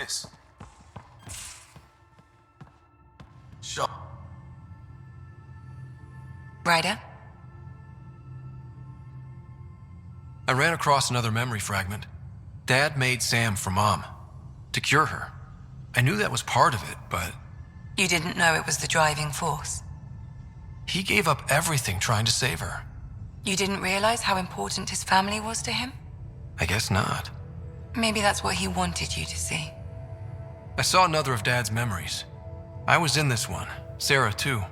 miss? Sure. Ryder? I ran across another memory fragment. Dad made Sam for Mom, to cure her. I knew that was part of it, but... You didn't know it was the driving force? He gave up everything trying to save her. You didn't realize how important his family was to him? I guess not. Maybe that's what he wanted you to see. I saw another of Dad's memories. I was in this one, Sarah too.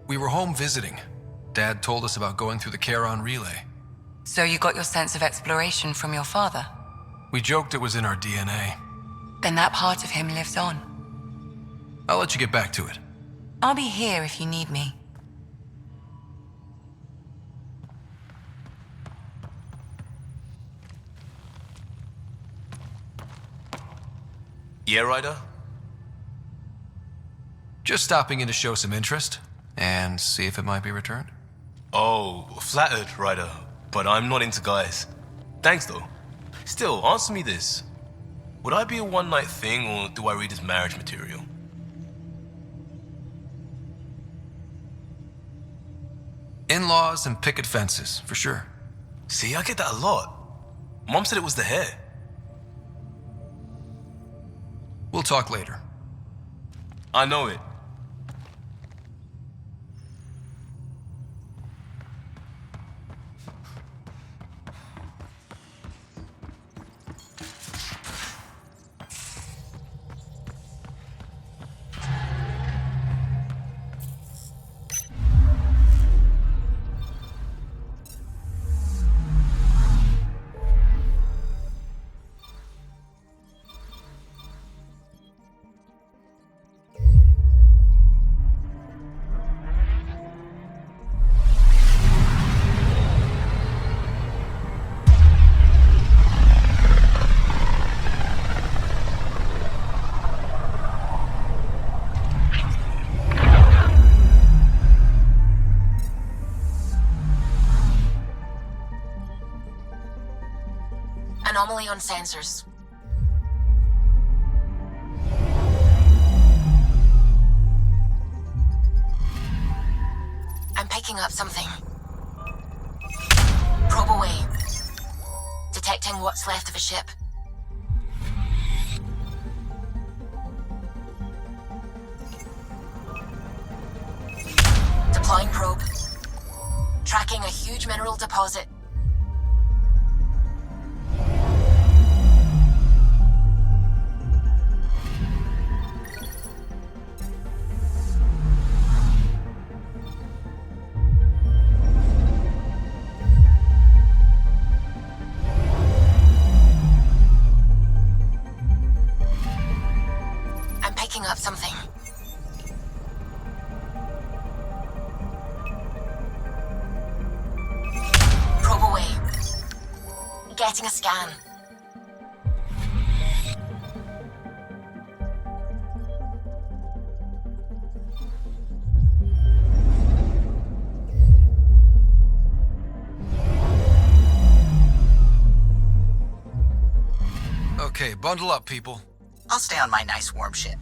We were home visiting. Dad told us about going through the Charon relay. So you got your sense of exploration from your father? We joked it was in our DNA. Then that part of him lives on. I'll let you get back to it. I'll be here if you need me. Yeah, Ryder? Just stopping in to show some interest and see if it might be returned. Oh, flattered, Ryder, but I'm not into guys. Thanks, though. Still, answer me this. Would I be a one-night thing, or do I read as marriage material? In-laws and picket fences, for sure. See, I get that a lot. Mom said it was the hair. We'll talk later. I know it. Anomaly on sensors. I'm picking up something. Probe away. Detecting what's left of a ship. Deploying probe. Tracking a huge mineral deposit. Up something. Probe away. Getting a scan. Okay, bundle up, people. I'll stay on my nice warm ship.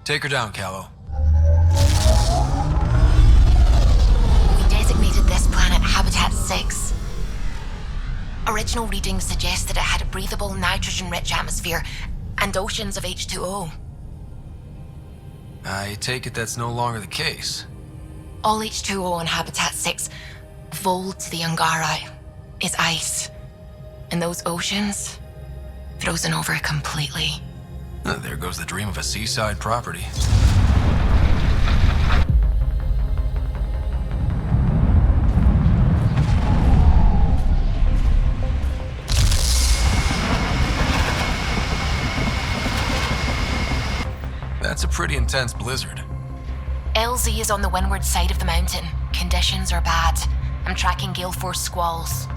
Take her down, Callow. We designated this planet Habitat 6. Original readings suggest that it had a breathable, nitrogen-rich atmosphere and oceans of H2O. I take it that's no longer the case. All H2O on Habitat 6, vol to the Angara, is ice. And those oceans, Frozen over completely. There goes the dream of a seaside property. That's a pretty intense blizzard. LZ is on the windward side of the mountain. Conditions are bad. I'm tracking gale force squalls.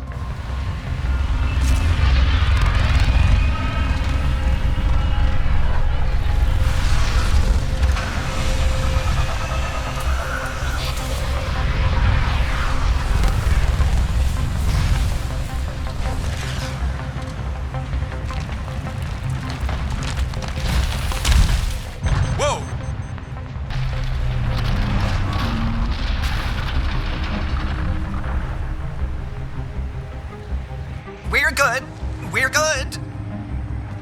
We're good.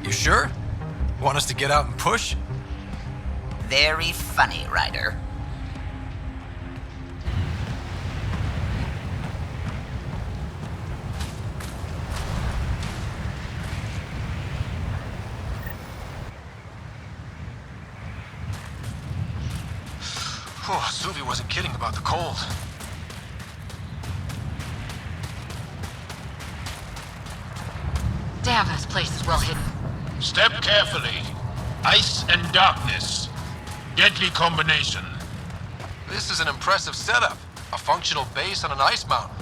You sure? Want us to get out and push? Very funny, Ryder. Oh, Sylvie wasn't kidding about the cold. Damn, this place is well hidden. Step carefully. Ice and darkness. Deadly combination. This is an impressive setup. A functional base on an ice mountain.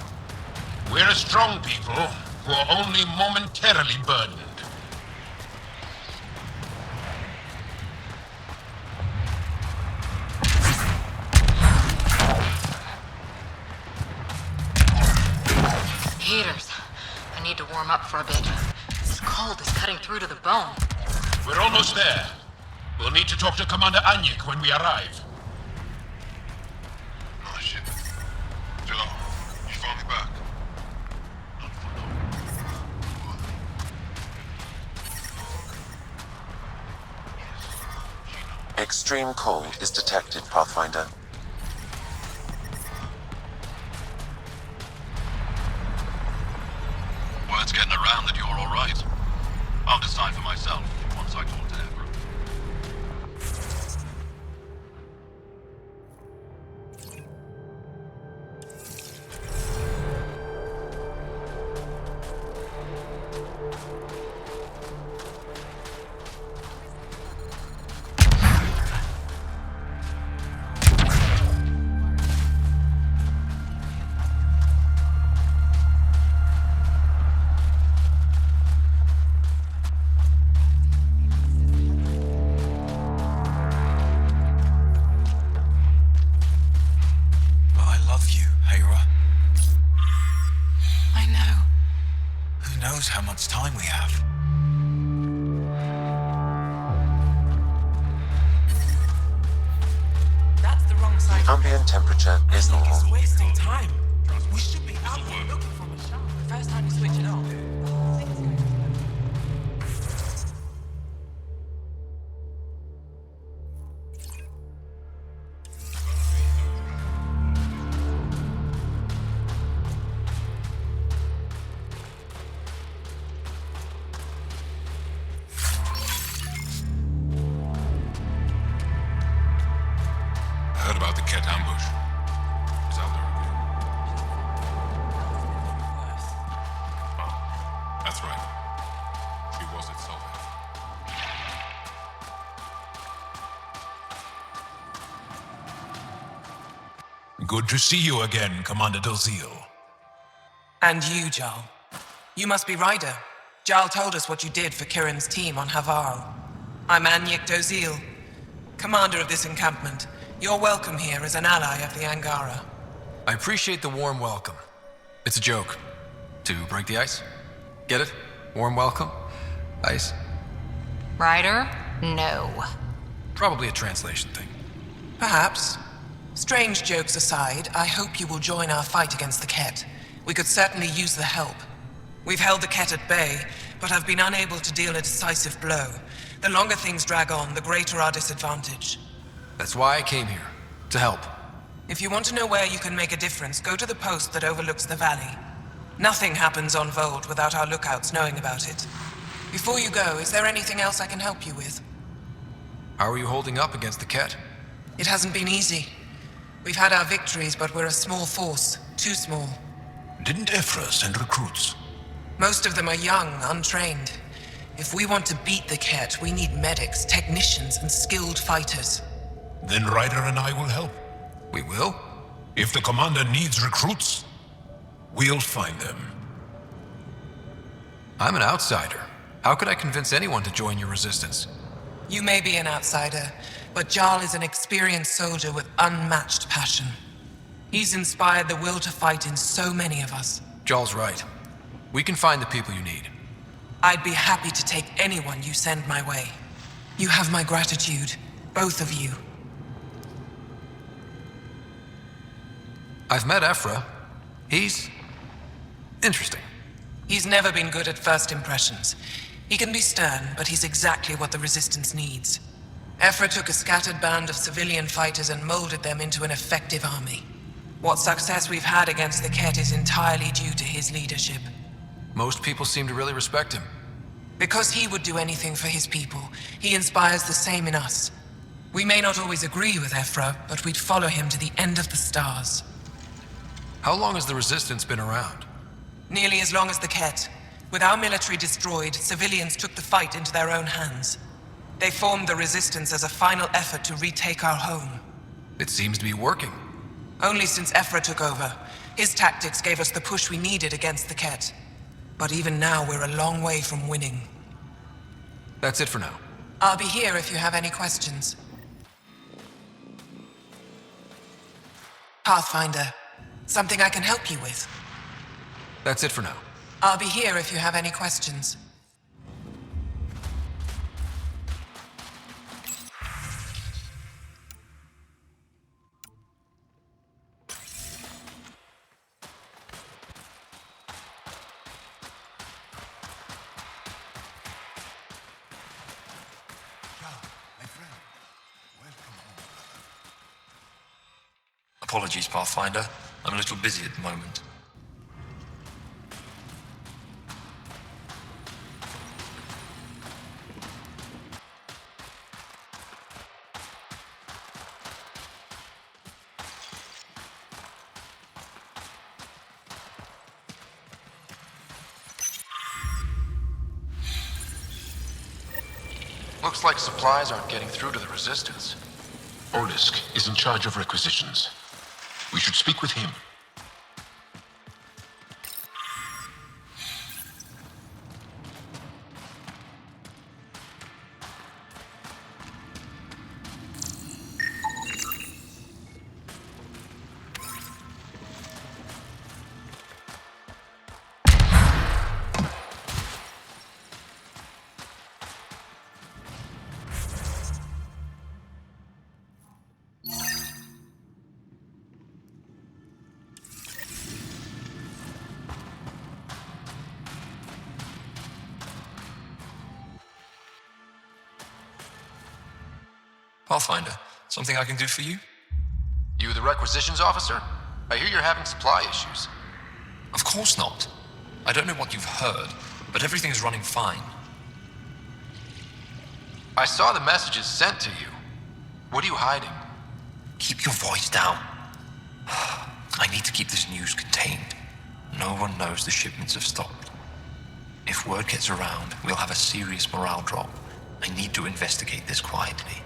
We're a strong people who are only momentarily burdened. Heaters. I need to warm up for a bit. This cold is cutting through to the bone. We're almost there. We'll need to talk to Commander Anyik when we arrive. Oh shit. Joe, you found me back. Extreme cold is detected, Pathfinder. Word's getting around that you're alright. I'll decide for myself once I talk to Deborah. How much time we have. That's the wrong side. Ambient temperature is normal. It's wasting time. We should be out there looking for a shot. The first time you switch it on. Heard about the Kett ambush. Is out there again. Oh, that's right. She was itself. Good to see you again, Commander Dozil. And you, Jarl. You must be Ryder. Jarl told us what you did for Kirin's team on Havarl. I'm Anyik Dozil, commander of this encampment. You're welcome here as an ally of the Angara. I appreciate the warm welcome. It's a joke. To break the ice? Get it? Warm welcome? Ice? Ryder? No. Probably a translation thing. Perhaps. Strange jokes aside, I hope you will join our fight against the Kett. We could certainly use the help. We've held the Kett at bay, but have been unable to deal a decisive blow. The longer things drag on, the greater our disadvantage. That's why I came here. To help. If you want to know where you can make a difference, go to the post that overlooks the valley. Nothing happens on Vold without our lookouts knowing about it. Before you go, is there anything else I can help you with? How are you holding up against the Kett? It hasn't been easy. We've had our victories, but we're a small force. Too small. Didn't Ephra send recruits? Most of them are young, untrained. If we want to beat the Kett, we need medics, technicians, and skilled fighters. Then Ryder and I will help. We will? If the commander needs recruits, we'll find them. I'm an outsider. How could I convince anyone to join your resistance? You may be an outsider, but Jarl is an experienced soldier with unmatched passion. He's inspired the will to fight in so many of us. Jarl's right. We can find the people you need. I'd be happy to take anyone you send my way. You have my gratitude, both of you. I've met Ephra. He's interesting. He's never been good at first impressions. He can be stern, but he's exactly what the Resistance needs. Ephra took a scattered band of civilian fighters and molded them into an effective army. What success we've had against the Kett is entirely due to his leadership. Most people seem to really respect him. Because he would do anything for his people, he inspires the same in us. We may not always agree with Ephra, but we'd follow him to the end of the stars. How long has the Resistance been around? Nearly as long as the Kett. With our military destroyed, civilians took the fight into their own hands. They formed the Resistance as a final effort to retake our home. It seems to be working. Only since Ephra took over. His tactics gave us the push we needed against the Kett. But even now, we're a long way from winning. That's it for now. I'll be here if you have any questions. Pathfinder, something I can help you with? That's it for now. I'll be here if you have any questions. Apologies, Pathfinder. I'm a little busy at the moment. Looks like supplies aren't getting through to the Resistance. Olisk is in charge of requisitions. We should speak with him. Pathfinder, something I can do for you? You the requisitions officer? I hear you're having supply issues. Of course not. I don't know what you've heard, but everything's running fine. I saw the messages sent to you. What are you hiding? Keep your voice down. I need to keep this news contained. No one knows the shipments have stopped. If word gets around, we'll have a serious morale drop. I need to investigate this quietly.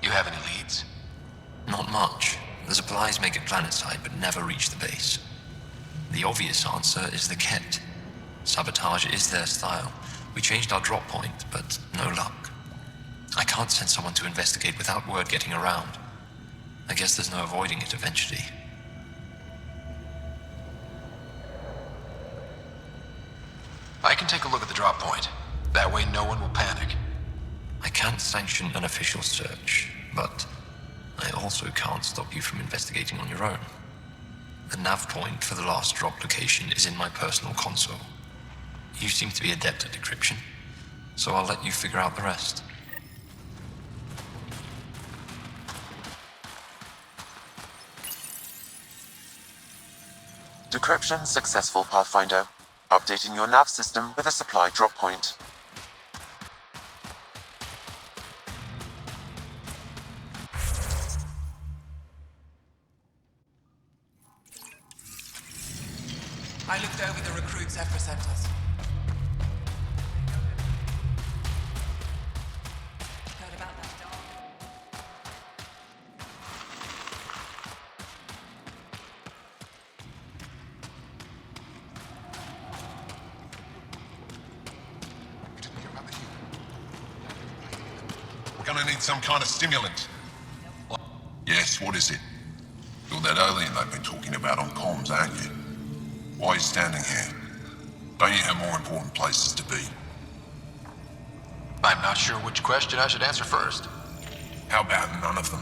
You have any leads? Not much. The supplies make it planetside, but never reach the base. The obvious answer is the Kett. Sabotage is their style. We changed our drop point, but no luck. I can't send someone to investigate without word getting around. I guess there's no avoiding it eventually. I can take a look at the drop point. That way no one will panic. I can't sanction an official search, but I also can't stop you from investigating on your own. The nav point for the last drop location is in my personal console. You seem to be adept at decryption, so I'll let you figure out the rest. Decryption successful, Pathfinder. Updating your nav system with a supply drop point. I looked over the recruits Ephra sent us. Heard about that dog? We're gonna need some kind of stimulant. Yes, what is it? You're that alien they've been talking about on comms, aren't you? Why are you standing here? Don't you have more important places to be? I'm not sure which question I should answer first. How about none of them?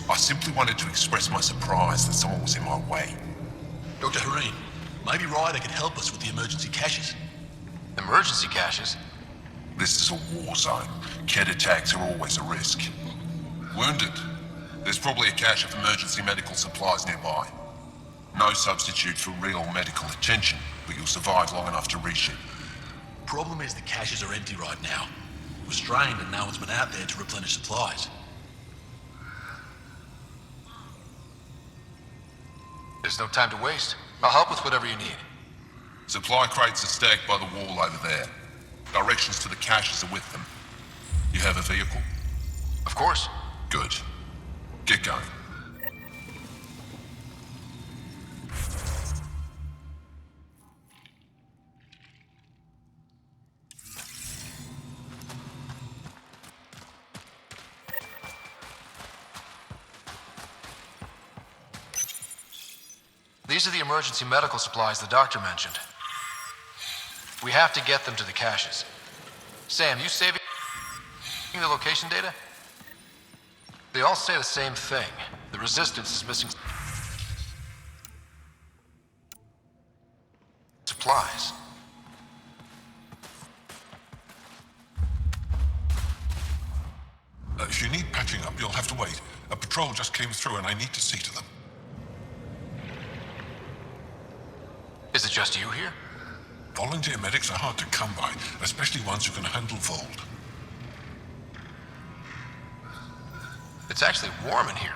I simply wanted to express my surprise that someone was in my way. Dr. Hareen, maybe Ryder can help us with the emergency caches. Emergency caches? This is a war zone. Kett attacks are always a risk. Wounded? There's probably a cache of emergency medical supplies nearby. No substitute for real medical attention, but you'll survive long enough to reship. Problem is the caches are empty right now. We're strained and no one's been out there to replenish supplies. There's no time to waste. I'll help with whatever you need. Supply crates are stacked by the wall over there. Directions to the caches are with them. You have a vehicle? Of course. Good. Get going. These are the emergency medical supplies the doctor mentioned. We have to get them to the caches. Sam, you saving the location data? They all say the same thing. The resistance is missing supplies. If you need patching up, you'll have to wait. A patrol just came through and I need to see to them. Is it just you here? Volunteer medics are hard to come by, especially ones who can handle Vold. It's actually warm in here.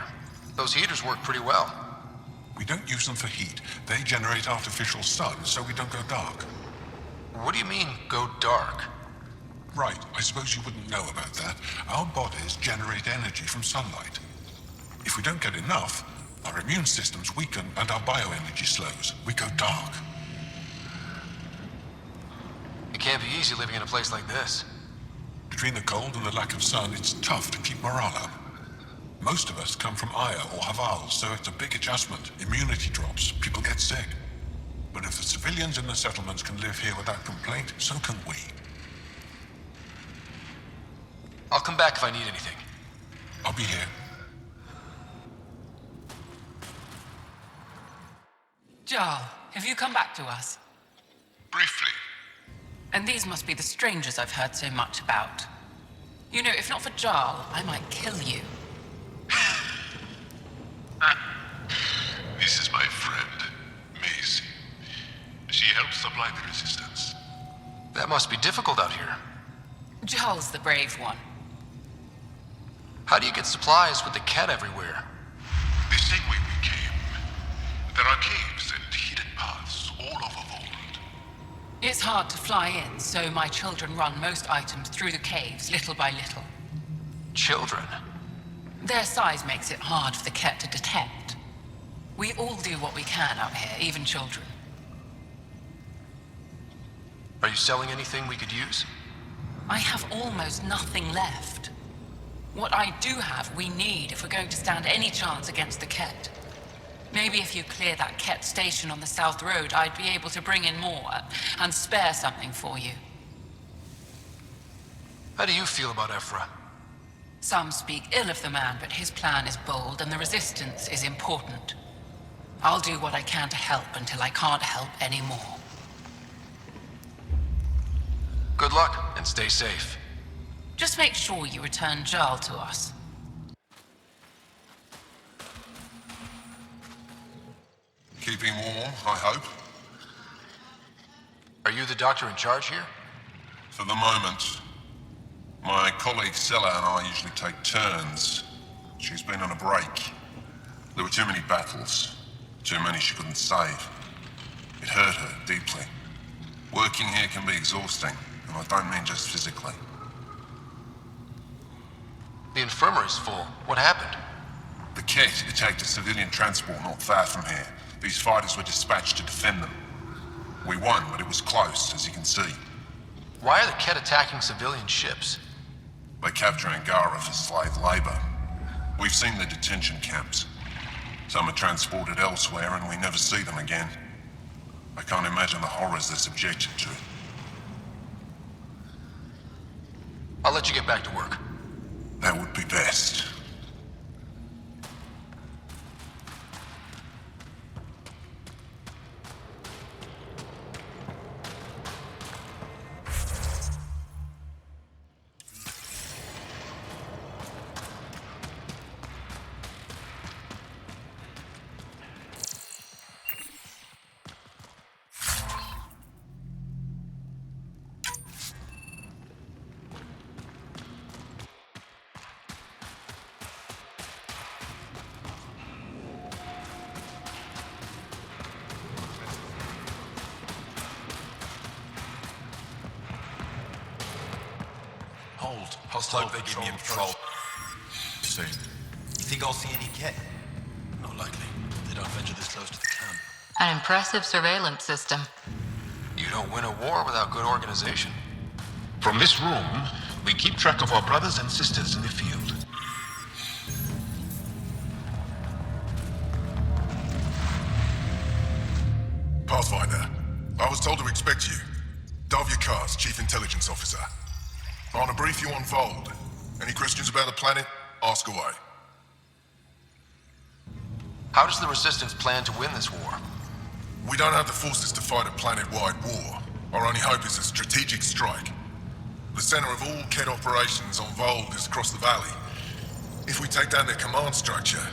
Those heaters work pretty well. We don't use them for heat. They generate artificial sun, so we don't go dark. What do you mean, go dark? Right, I suppose you wouldn't know about that. Our bodies generate energy from sunlight. If we don't get enough, our immune systems weaken and our bioenergy slows. We go dark. It can't be easy living in a place like this. Between the cold and the lack of sun, it's tough to keep morale up. Most of us come from Aya or Haval, so it's a big adjustment. Immunity drops, people get sick. But if the civilians in the settlements can live here without complaint, so can we. I'll come back if I need anything. I'll be here. Jarl, have you come back to us? Briefly. And these must be the strangers I've heard so much about. You know, if not for Jarl, I might kill you. This is my friend, Maisie. She helps supply the resistance. That must be difficult out here. Jarl's the brave one. How do you get supplies with the Kett everywhere? The same way we came. There are caves and hidden paths all over Vold. It's hard to fly in, so my children run most items through the caves, little by little. Children? Their size makes it hard for the Kett to detect. We all do what we can out here, even children. Are you selling anything we could use? I have almost nothing left. What I do have, we need if we're going to stand any chance against the Kett. Maybe if you clear that Kett station on the South Road, I'd be able to bring in more and spare something for you. How do you feel about Ephra? Some speak ill of the man, but his plan is bold and the resistance is important. I'll do what I can to help until I can't help anymore. Good luck, and stay safe. Just make sure you return Jarl to us. Keeping warm, I hope. Are you the doctor in charge here? For the moment. My colleague Sela and I usually take turns. She's been on a break. There were too many battles. Too many she couldn't save. It hurt her deeply. Working here can be exhausting, and I don't mean just physically. The infirmary's full. What happened? The Kett attacked a civilian transport not far from here. These fighters were dispatched to defend them. We won, but it was close, as you can see. Why are the Kett attacking civilian ships? They capture Angara for slave labor. We've seen the detention camps. Some are transported elsewhere, and we never see them again. I can't imagine the horrors they're subjected to. I'll let you get back to work. That would be best. Hostile they give me in patrol. Soon. You think I'll see any Kett? Not likely. They don't venture this close to the camp. An impressive surveillance system. You don't win a war without good organization. From this room, we keep track of our brothers and sisters in the field. Pathfinder, I was told to expect you. Davia Kars, Chief Intelligence Officer. I want to brief you on Vold. Any questions about the planet? Ask away. How does the Resistance plan to win this war? We don't have the forces to fight a planet-wide war. Our only hope is a strategic strike. The center of all Kett operations on Vold is across the valley. If we take down their command structure,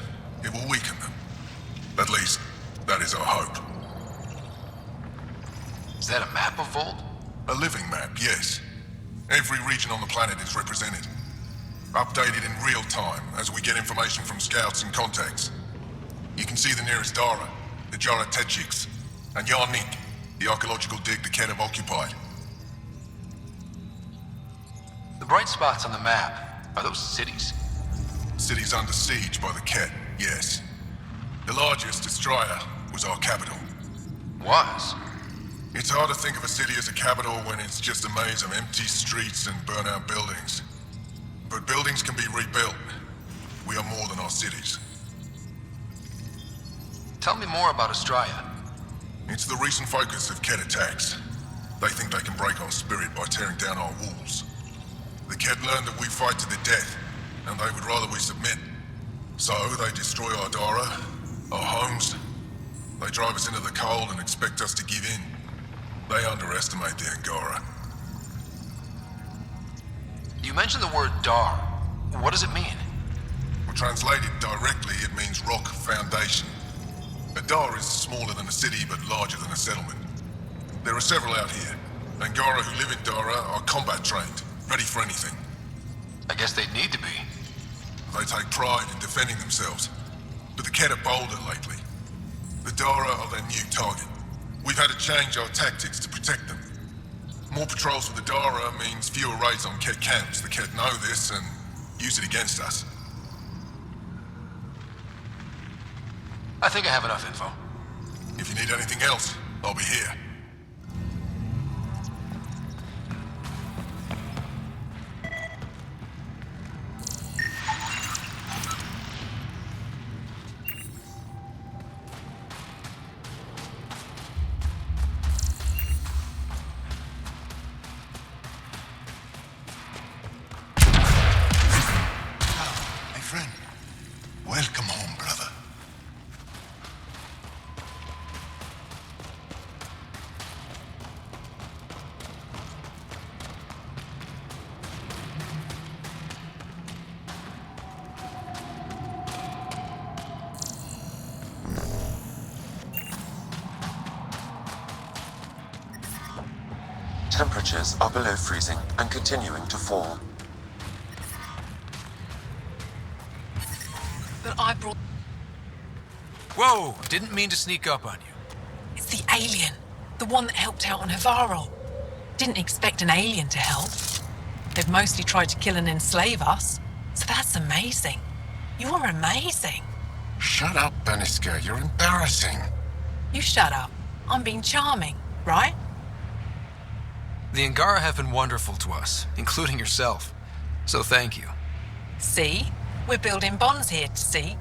it will weaken them. At least, that is our hope. Is that a map of Vold? A living map, yes. Every region on the planet is represented. Updated in real time as we get information from scouts and contacts. You can see the nearest Dara, the Jara Tetchiks, and Yarnik, the archaeological dig the Kett have occupied. The bright spots on the map, are those cities? Cities under siege by the Kett, yes. The largest, Estraya, was our capital. Was? It's hard to think of a city as a capital when it's just a maze of empty streets and burnt-out buildings. But buildings can be rebuilt. We are more than our cities. Tell me more about Estraya. It's the recent focus of Kett attacks. They think they can break our spirit by tearing down our walls. The Kett learned that we fight to the death, and they would rather we submit. So they destroy our Dara, our homes. They drive us into the cold and expect us to give in. They underestimate the Angara. You mentioned the word Dar. What does it mean? Well, translated directly, it means rock foundation. A Dar is smaller than a city, but larger than a settlement. There are several out here. Angara who live in Dara are combat trained, ready for anything. I guess they'd need to be. They take pride in defending themselves. But the Kett are bolder lately. The Dara are their new target. We've had to change our tactics to protect them. More patrols for the Dara means fewer raids on Kett camps. The Kett know this and use it against us. I think I have enough info. If you need anything else, I'll be here. Welcome home, brother. Temperatures are below freezing and continuing to fall. But I brought... Whoa! Didn't mean to sneak up on you. Is The alien. The one that helped out on Havarl. Didn't expect an alien to help. They've mostly tried to kill and enslave us. So that's amazing. You are amazing. Shut up, Beniska. You're embarrassing. You shut up. I'm being charming, right? The Angara have been wonderful to us, including yourself. So thank you. See? We're building bonds here to seek.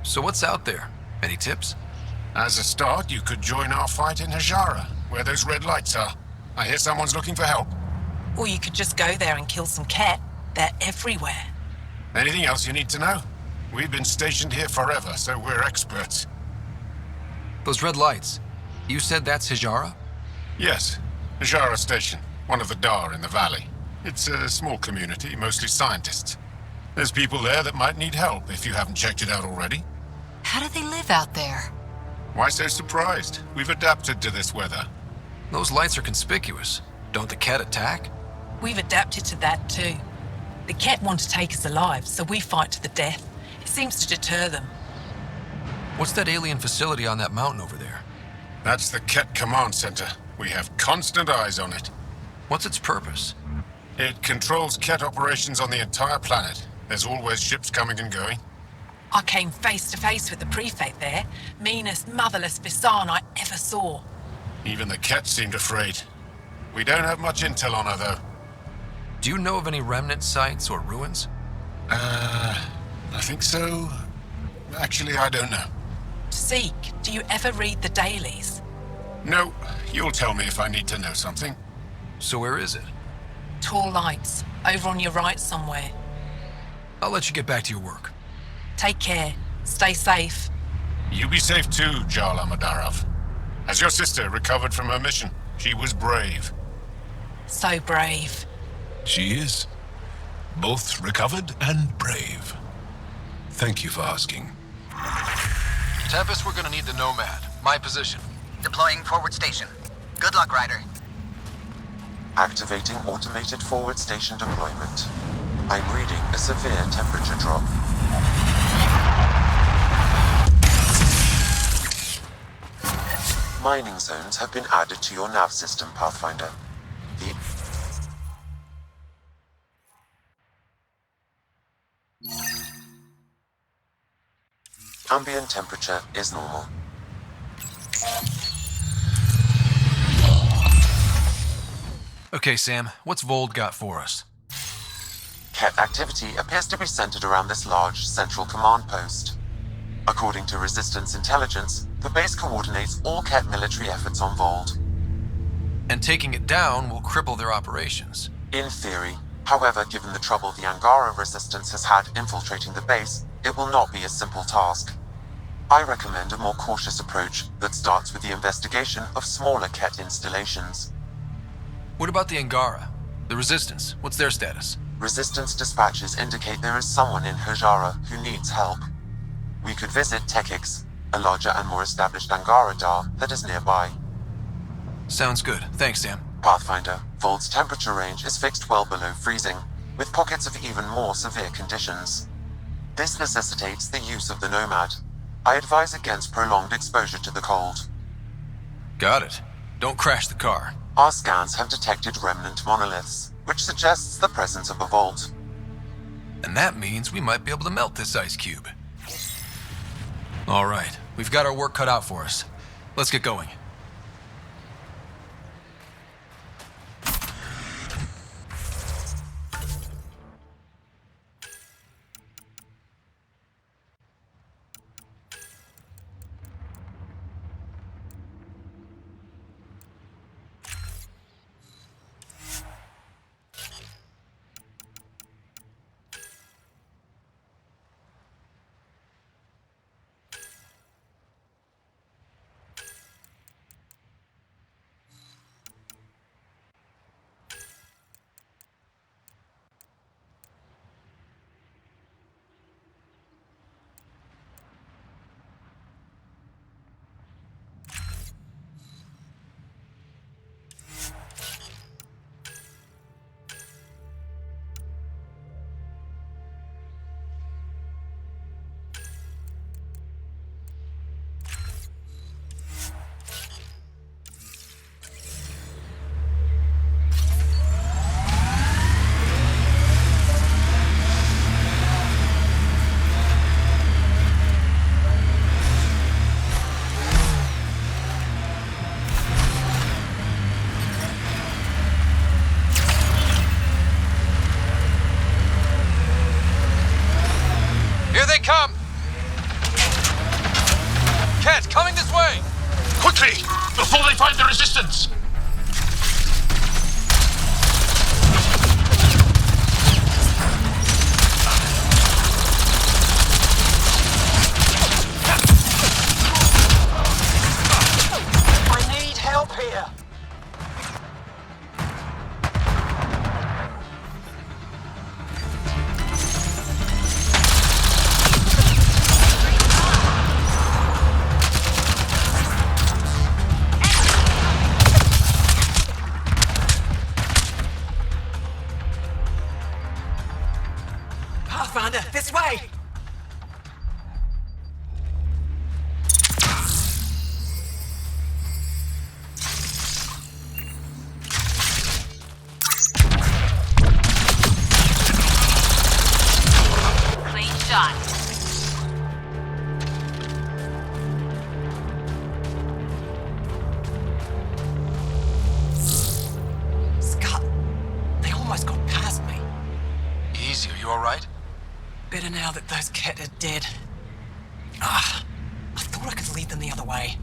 So what's out there? Any tips? As a start, you could join our fight in Hajara, where those red lights are. I hear someone's looking for help. Or you could just go there and kill some Kett. They're everywhere. Anything else you need to know? We've been stationed here forever, so we're experts. Those red lights. You said that's Hajara? Yes. Hajara Station, one of the Dar in the valley. It's a small community, mostly scientists. There's people there that might need help if you haven't checked it out already. How do they live out there? Why so surprised? We've adapted to this weather. Those lights are conspicuous. Don't the Kett attack? We've adapted to that too. The Kett want to take us alive, so we fight to the death. It seems to deter them. What's that alien facility on that mountain over there? That's the Kett Command Center. We have constant eyes on it. What's its purpose? It controls Kett operations on the entire planet. There's always ships coming and going. I came face to face with the prefect there. Meanest, motherless Visan I ever saw. Even the Kett seemed afraid. We don't have much intel on her, though. Do you know of any Remnant sites or ruins? I think so. Actually, I don't know. Seek, do you ever read the dailies? No, you'll tell me if I need to know something. So where is it? Tall lights, over on your right somewhere. I'll let you get back to your work. Take care. Stay safe. You be safe too, Jarl Amadarov. Has your sister recovered from her mission? She was brave. So brave. She is. Both recovered and brave. Thank you for asking. Tempest, we're gonna need the Nomad. My position. Deploying forward station. Good luck, Ryder. Activating automated forward station deployment. I'm reading a severe temperature drop. Mining zones have been added to your nav system, Pathfinder. The ambient temperature is normal. Okay, Sam, what's Vold got for us? Kett activity appears to be centered around this large central command post. According to Resistance intelligence, the base coordinates all Kett military efforts on Vold. And taking it down will cripple their operations. In theory. However, given the trouble the Angara Resistance has had infiltrating the base, it will not be a simple task. I recommend a more cautious approach that starts with the investigation of smaller Kett installations. What about the Angara? The Resistance, what's their status? Resistance dispatches indicate there is someone in Hajara who needs help. We could visit Tekix, a larger and more established Angara Dar that is nearby. Sounds good. Thanks, Sam. Pathfinder, Vold's temperature range is fixed well below freezing, with pockets of even more severe conditions. This necessitates the use of the Nomad. I advise against prolonged exposure to the cold. Got it. Don't crash the car. Our scans have detected remnant monoliths, which suggests the presence of a vault. And that means we might be able to melt this ice cube. All right, we've got our work cut out for us. Let's get going. they come! Kett, coming this way! Quickly! Before they find the resistance! I need help here. Pathfinder, this way! Clean shot. Scott, they almost got past me. Easy, are you alright? Better now that those Kett are dead. I thought I could lead them the other way.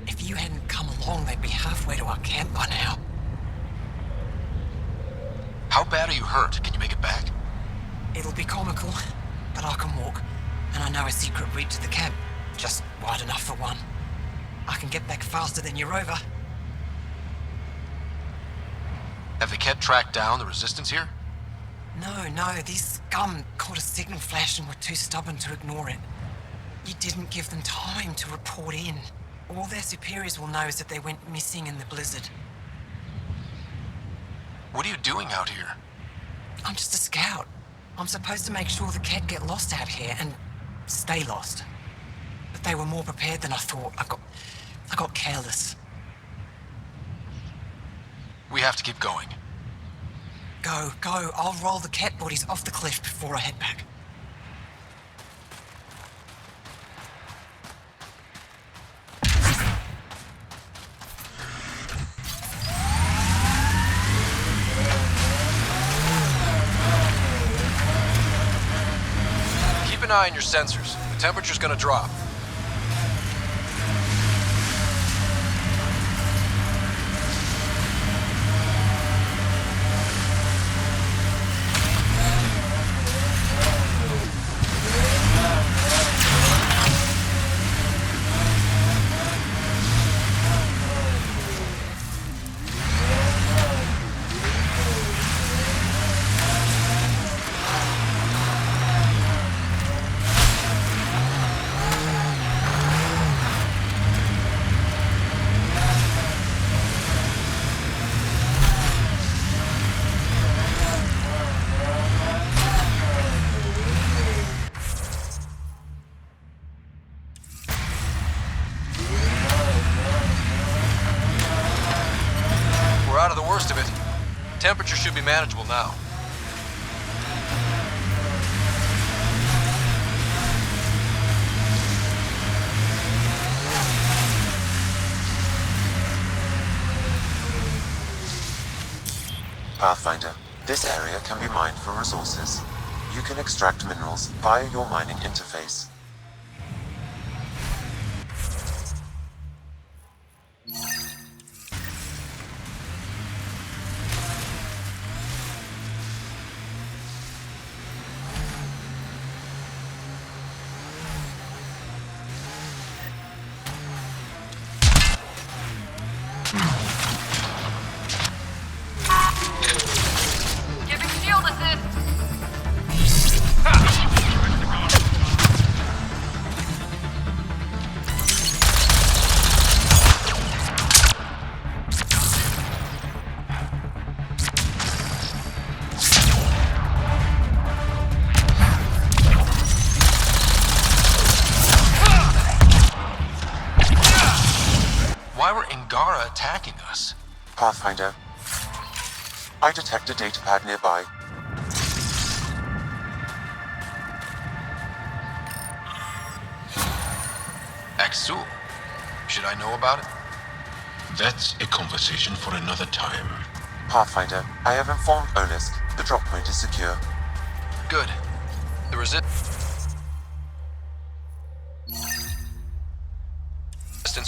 If you hadn't come along, they'd be halfway to our camp by now. How bad are you hurt? Can you make it back? It'll be comical, but I can walk. And I know a secret route to the camp. Just wide enough for one. I can get back faster than your rover. Have the Kett tracked down the resistance here? No, these scum caught a signal flash and were too stubborn to ignore it. You didn't give them time to report in. All their superiors will know is that they went missing in the blizzard. What are you doing out here? I'm just a scout. I'm supposed to make sure the Kett get lost out here and stay lost. But they were more prepared than I thought. I got careless. We have to keep going. Go. I'll roll the Kett bodies off the cliff before I head back. Keep an eye on your sensors. The temperature's gonna drop. Temperature should be manageable now. Pathfinder, this area can be mined for resources. You can extract minerals via your mining interface. Giving shield assist. Why were Angara attacking us? Pathfinder, I detect a datapad nearby. Axul. Should I know about it? That's a conversation for another time. Pathfinder, I have informed Olisk. The drop point is secure. Good. The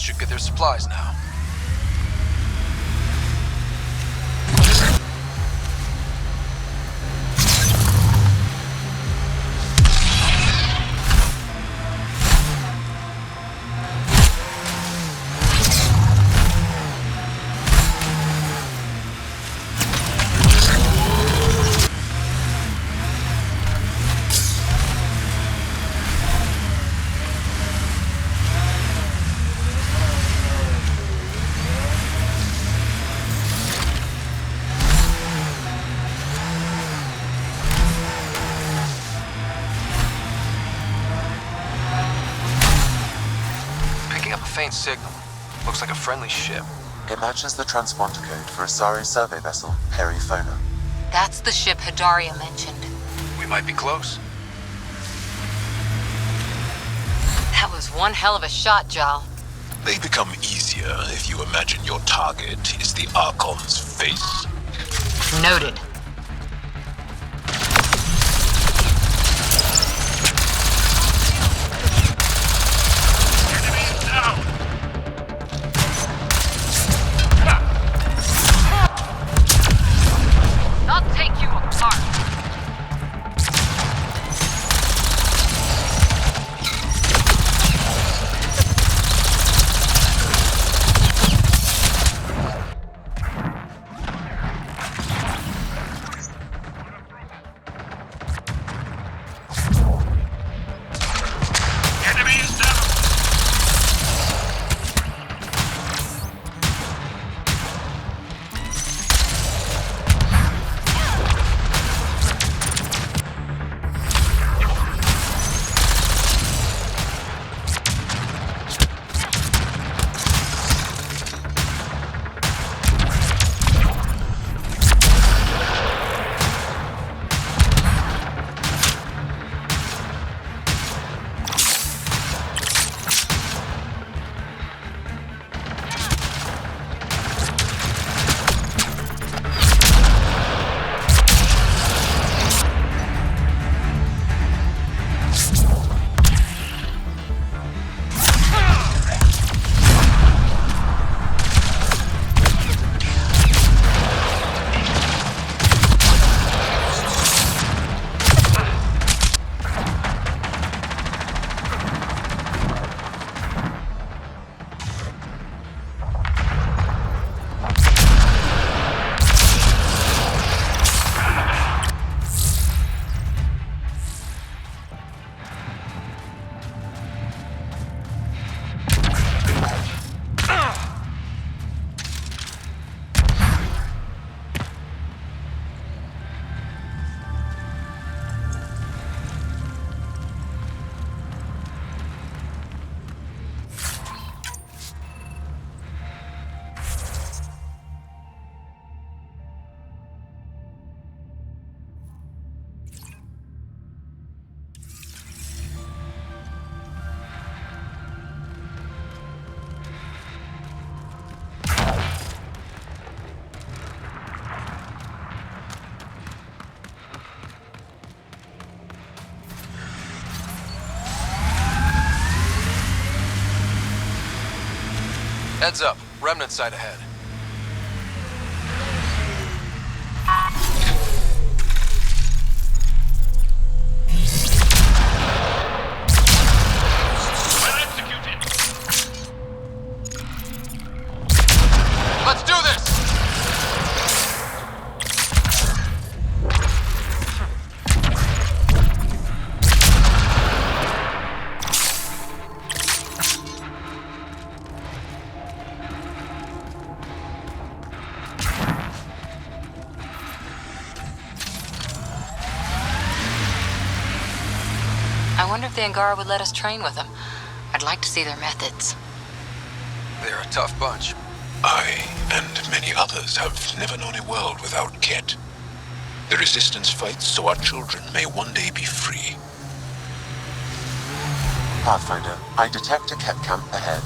should get their supplies now. Faint signal. Looks like a friendly ship. It matches the transponder code for Asari survey vessel, Perifona. That's the ship Hidaria mentioned. We might be close. That was one hell of a shot, Jal. They become easier if you imagine your target is the Archon's face. Noted. I'll take you apart. Heads up. Remnant side ahead. Let's do this! I wonder if the Angara would let us train with them. I'd like to see their methods. They're a tough bunch. I and many others have never known a world without Kett. The Resistance fights so our children may one day be free. Pathfinder, I detect a Kett camp ahead.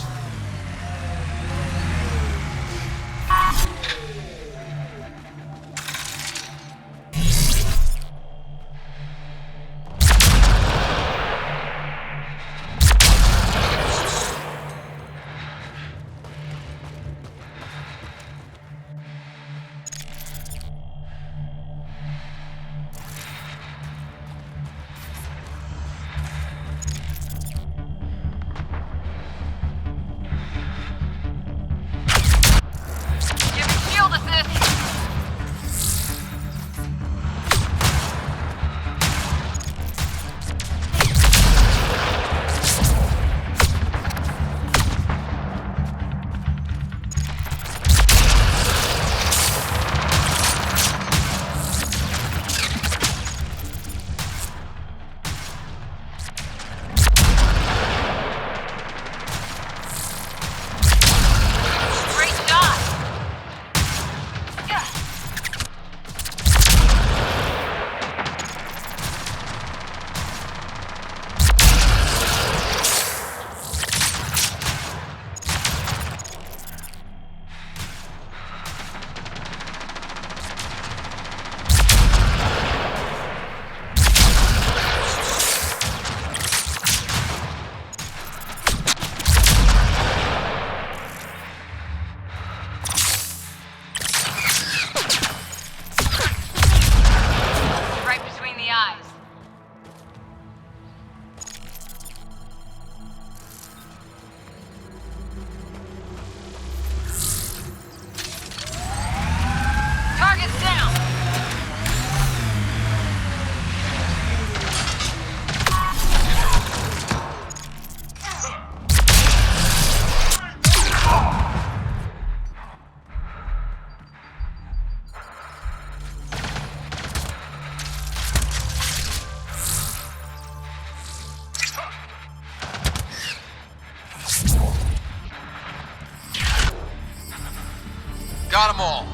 got them all.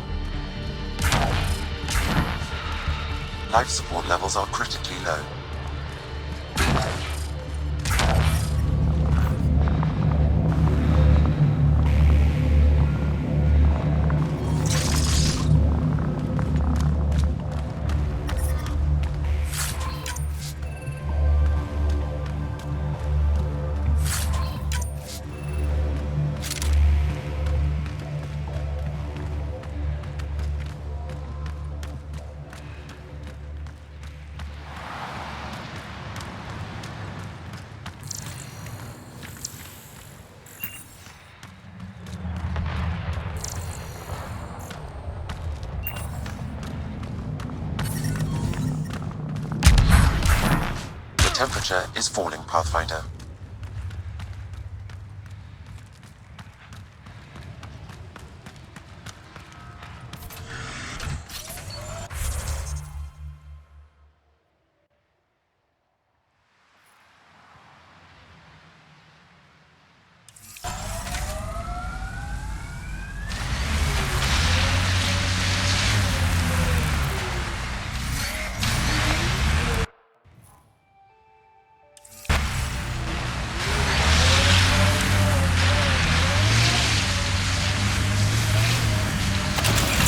Life support levels are critically low. The temperature is falling, Pathfinder.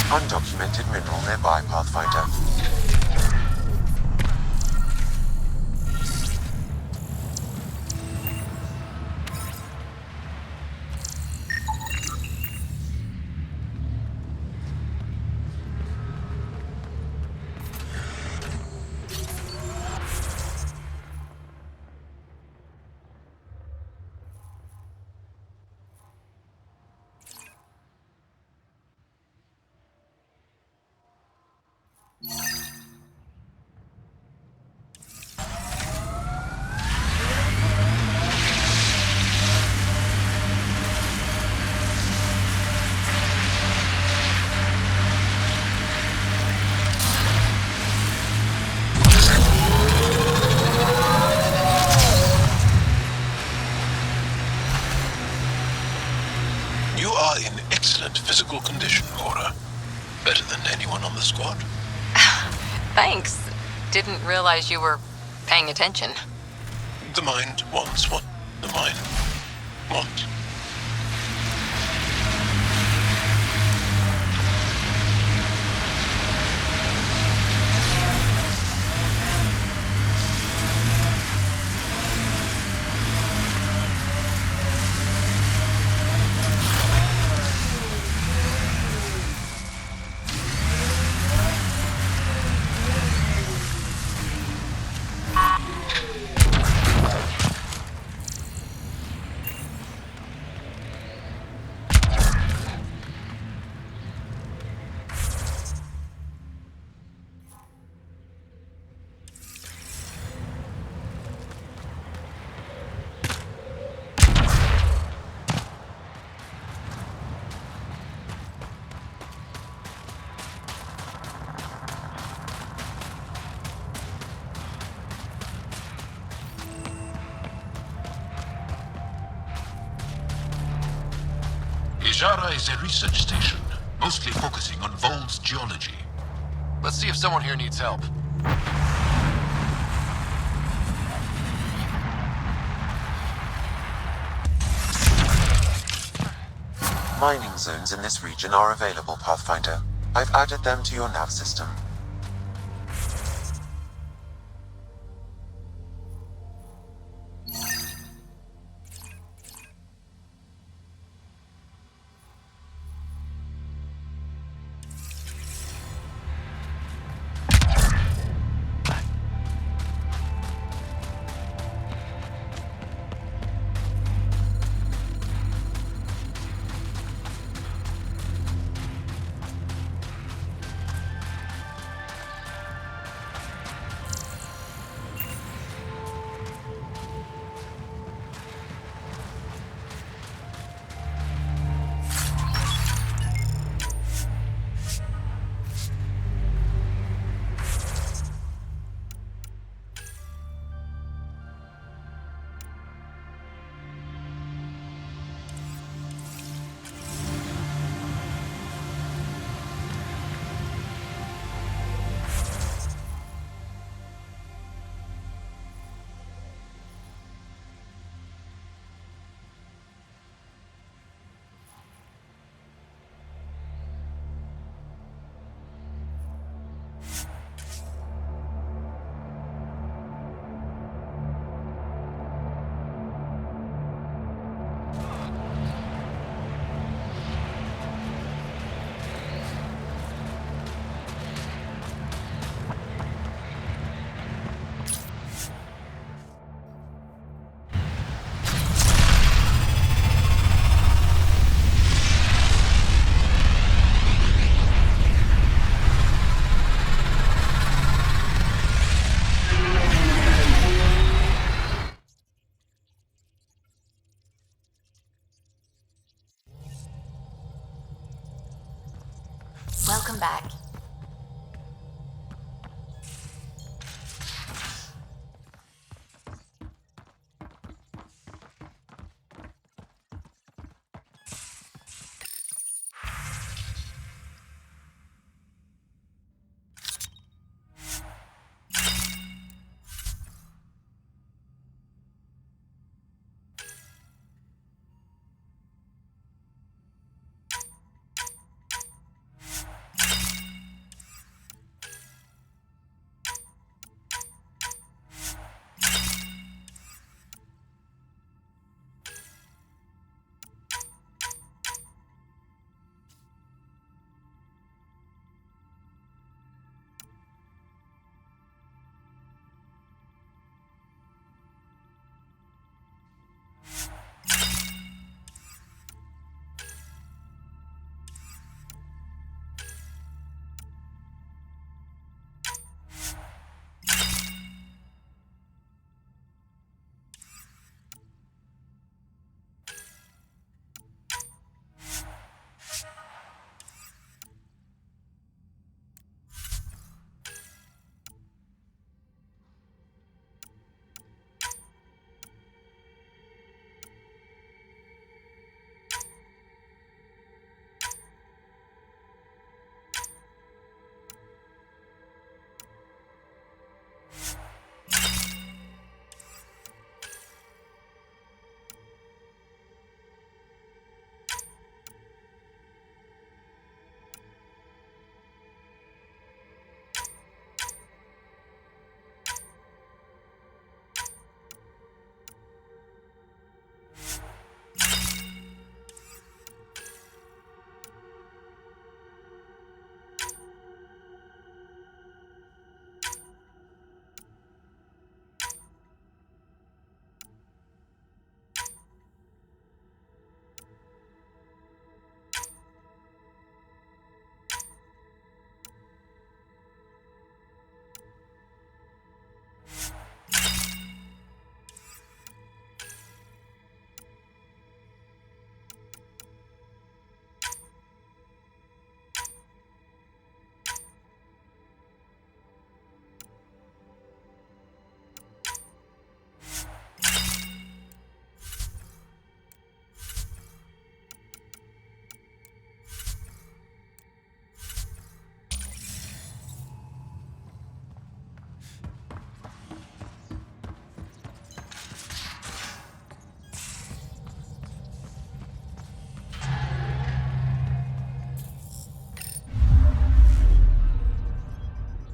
Undocumented mineral nearby, Pathfinder. You are in excellent physical condition, Cora. Better than anyone on the squad. Thanks. Didn't realize you were paying attention. The mind wants what the mind wants. Ijara is a research station, mostly focusing on Vold's geology. Let's see if someone here needs help. Mining zones in this region are available, Pathfinder. I've added them to your nav system. Welcome back.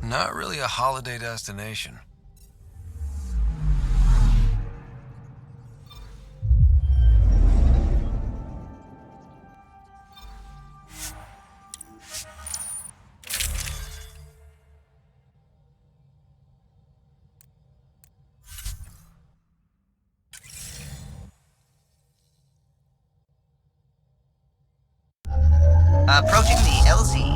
Not really a holiday destination. Approaching the LZ.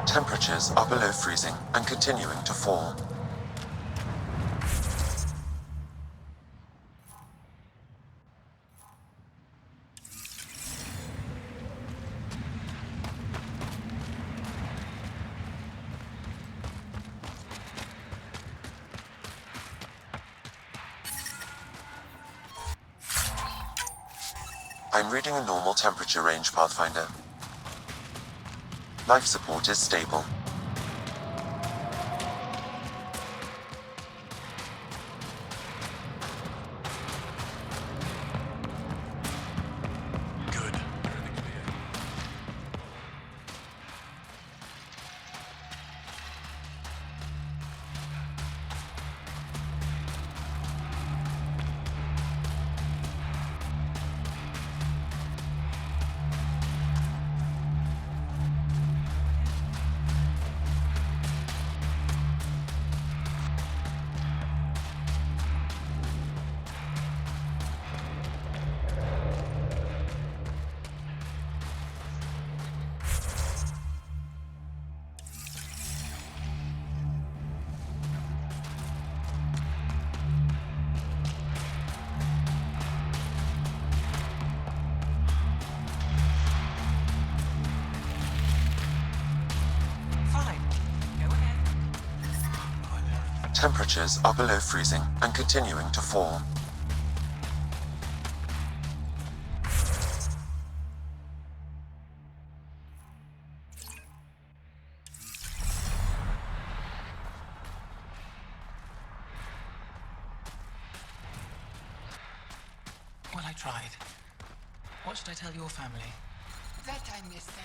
Temperatures are below freezing and continuing to fall. I'm reading a normal temperature range, Pathfinder. Life support is stable. Temperatures are below freezing and continuing to fall. Well, I tried. What should I tell your family? That I miss them.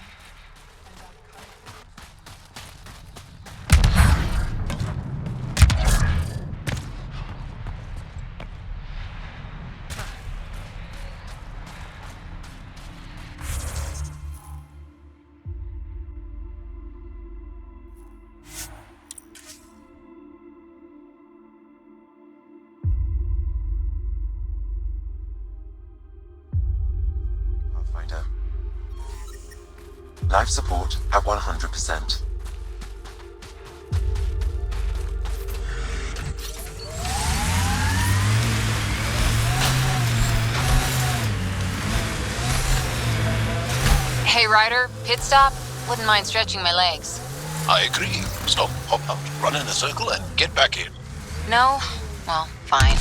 Pathfinder. Life support at 100%. Hey, Ryder, pit stop? Wouldn't mind stretching my legs. I agree. Stop, hop out, run in a circle, and get back in. No? Well, fine.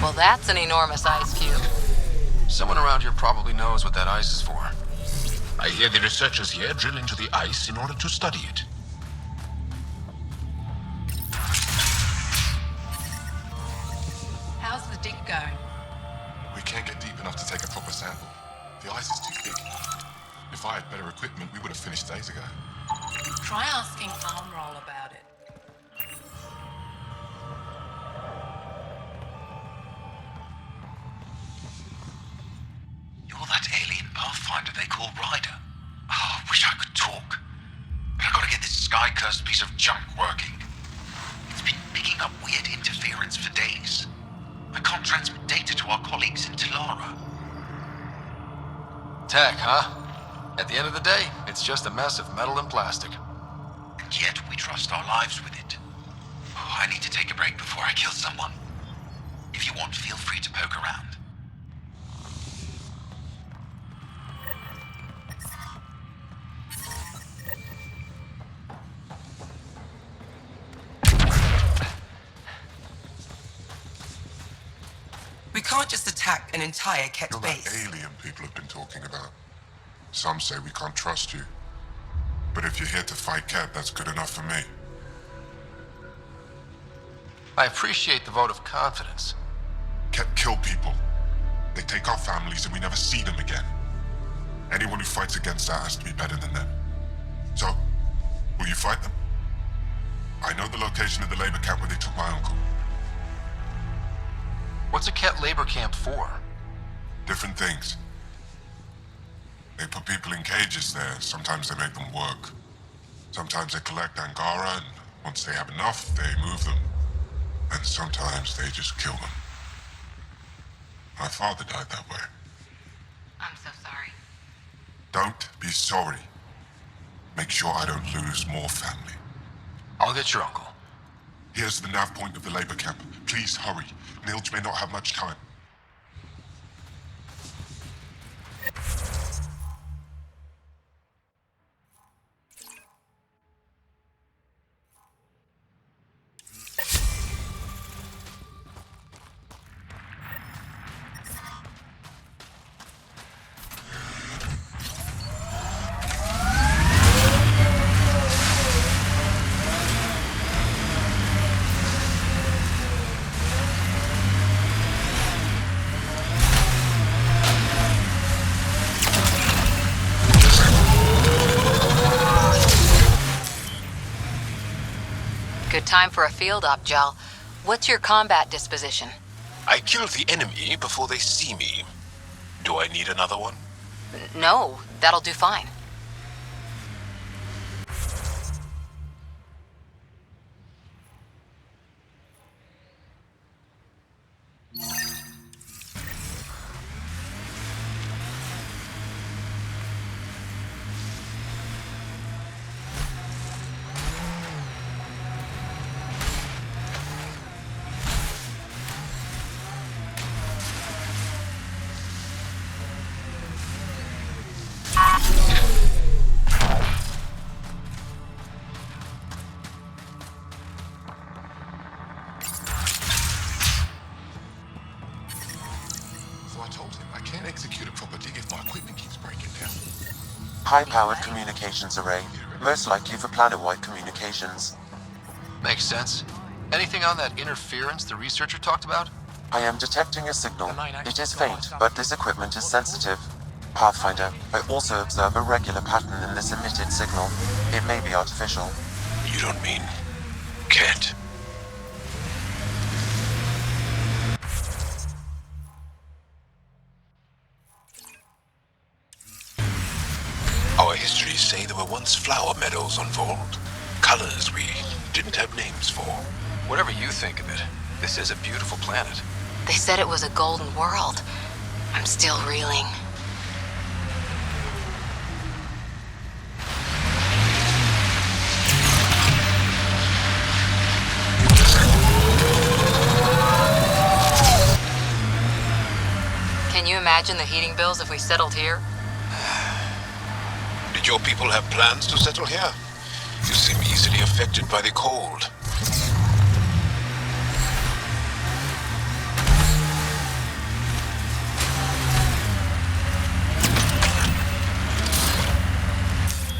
Well, that's an enormous ice cube. Someone around here probably knows what that ice is for. I hear the researchers here drill into the ice in order to study it. How's the dig going? We can't get deep enough to take a proper sample. The ice is too thick. If I had better equipment, we would have finished days ago. Try asking Armroll about it. You're that alien Pathfinder they call Ryder. Oh, I wish I could talk. But I gotta get this sky-cursed piece of junk working. It's been picking up weird interference for days. I can't transmit data to our colleagues in Talara. Tech, huh? At the end of the day, it's just a mess of metal and plastic. And yet we trust our lives with it. Oh, I need to take a break before I kill someone. If you want, feel free to poke around. We can't just attack an entire Kett You're base. that alien people have been talking about. Some say we can't trust you. But if you're here to fight Kett, that's good enough for me. I appreciate the vote of confidence. Kett kill people. They take our families and we never see them again. Anyone who fights against that has to be better than them. So, will you fight them? I know the location of the labor camp where they took my uncle. What's a Kett labor camp for? Different things. They put people in cages there. Sometimes they make them work. Sometimes they collect Angara, and once they have enough, they move them. And sometimes they just kill them. My father died that way. I'm so sorry. Don't be sorry. Make sure I don't lose more family. I'll get your uncle. Here's the nav point of the labor camp. Please hurry. Nilge may not have much time. Good time for a field op, Jal. What's your combat disposition? I kill the enemy before they see me. Do I need another one? No, that'll do fine. High-powered communications array, most likely for planet-wide communications. Makes sense. Anything on that interference the researcher talked about? I am detecting a signal. It is faint, but this equipment is sensitive. Pathfinder, I also observe a regular pattern in this emitted signal. It may be artificial. You don't mean Kett? Our histories say there were once flower meadows unfold. Colors we didn't have names for. Whatever you think of it, this is a beautiful planet. They said it was a golden world. I'm still reeling. Can you imagine the heating bills if we settled here? Did your people have plans to settle here? You seem easily affected by the cold.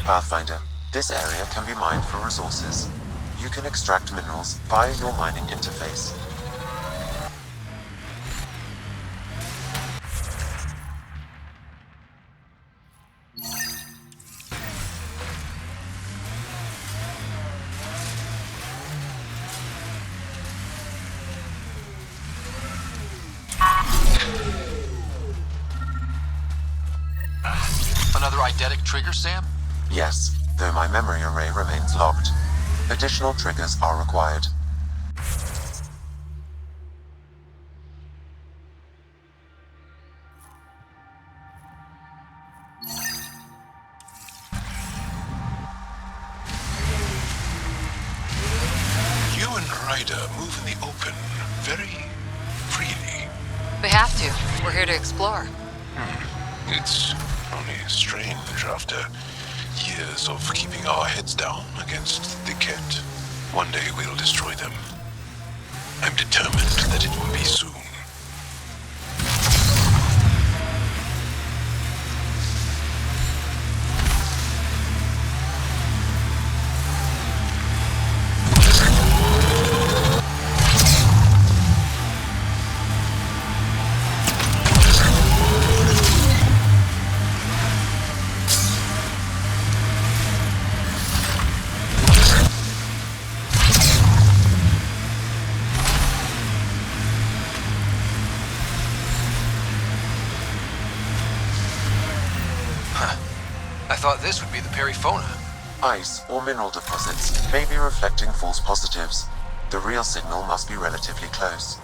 Pathfinder, this area can be mined for resources. You can extract minerals via your mining interface. Another eidetic trigger, Sam? Yes, though my memory array remains locked. Additional triggers are required. You and Ryder move in the open very freely. We have to. We're here to explore. It's only strange after years of keeping our heads down against the Kett. One day we'll destroy them. I'm determined that it will be soon. thought this would be the perifauna. Ice or mineral deposits may be reflecting false positives. The real signal must be relatively close.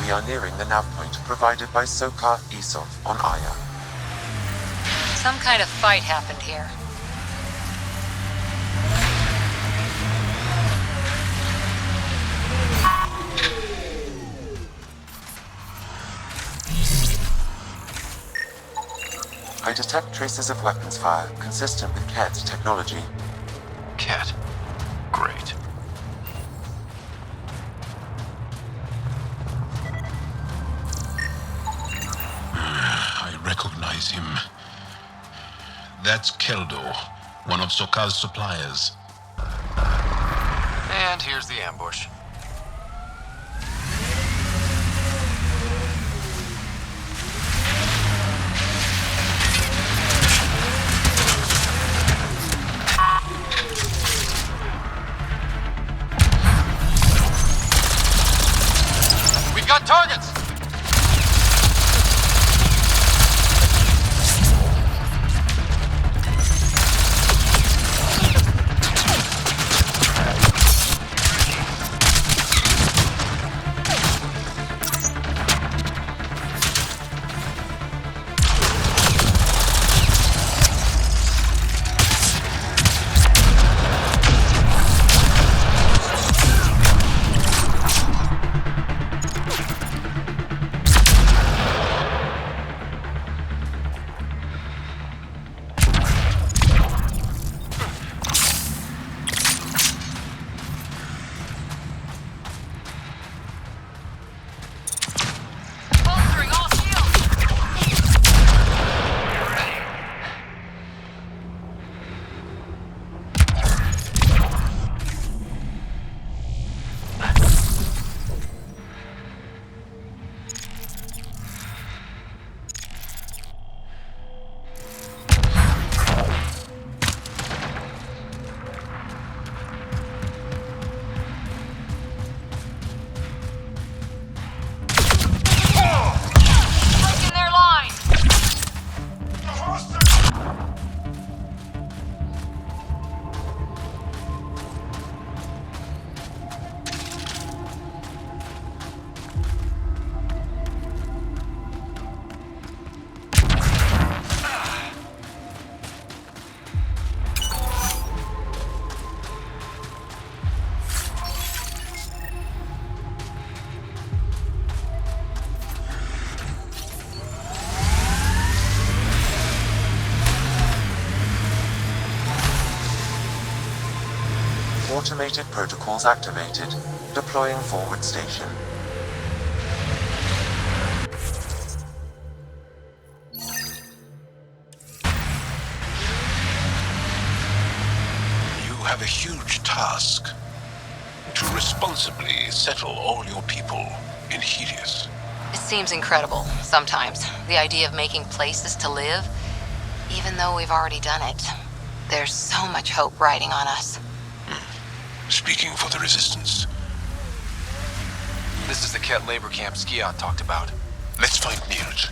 We are nearing the nav point provided by Sokar Isov on Aya. Some kind of fight happened here. I detect traces of weapons fire consistent with Kett's technology. Kett. Great. I recognize him. That's Keldo, one of Sokal's suppliers. And here's the ambush. We've got targets! Automated protocols activated. Deploying forward station. You have a huge task. To responsibly settle all your people in Helios. It seems incredible, sometimes. The idea of making places to live, even though we've already done it. There's so much hope riding on us. Speaking for the Resistance. This is the Kett labor camp Skion talked about. Let's find Niels.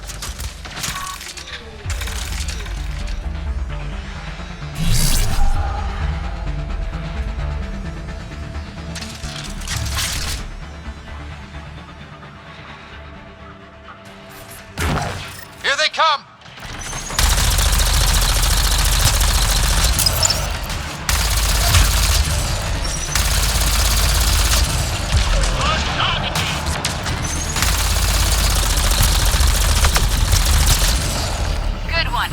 Here they come! Good one.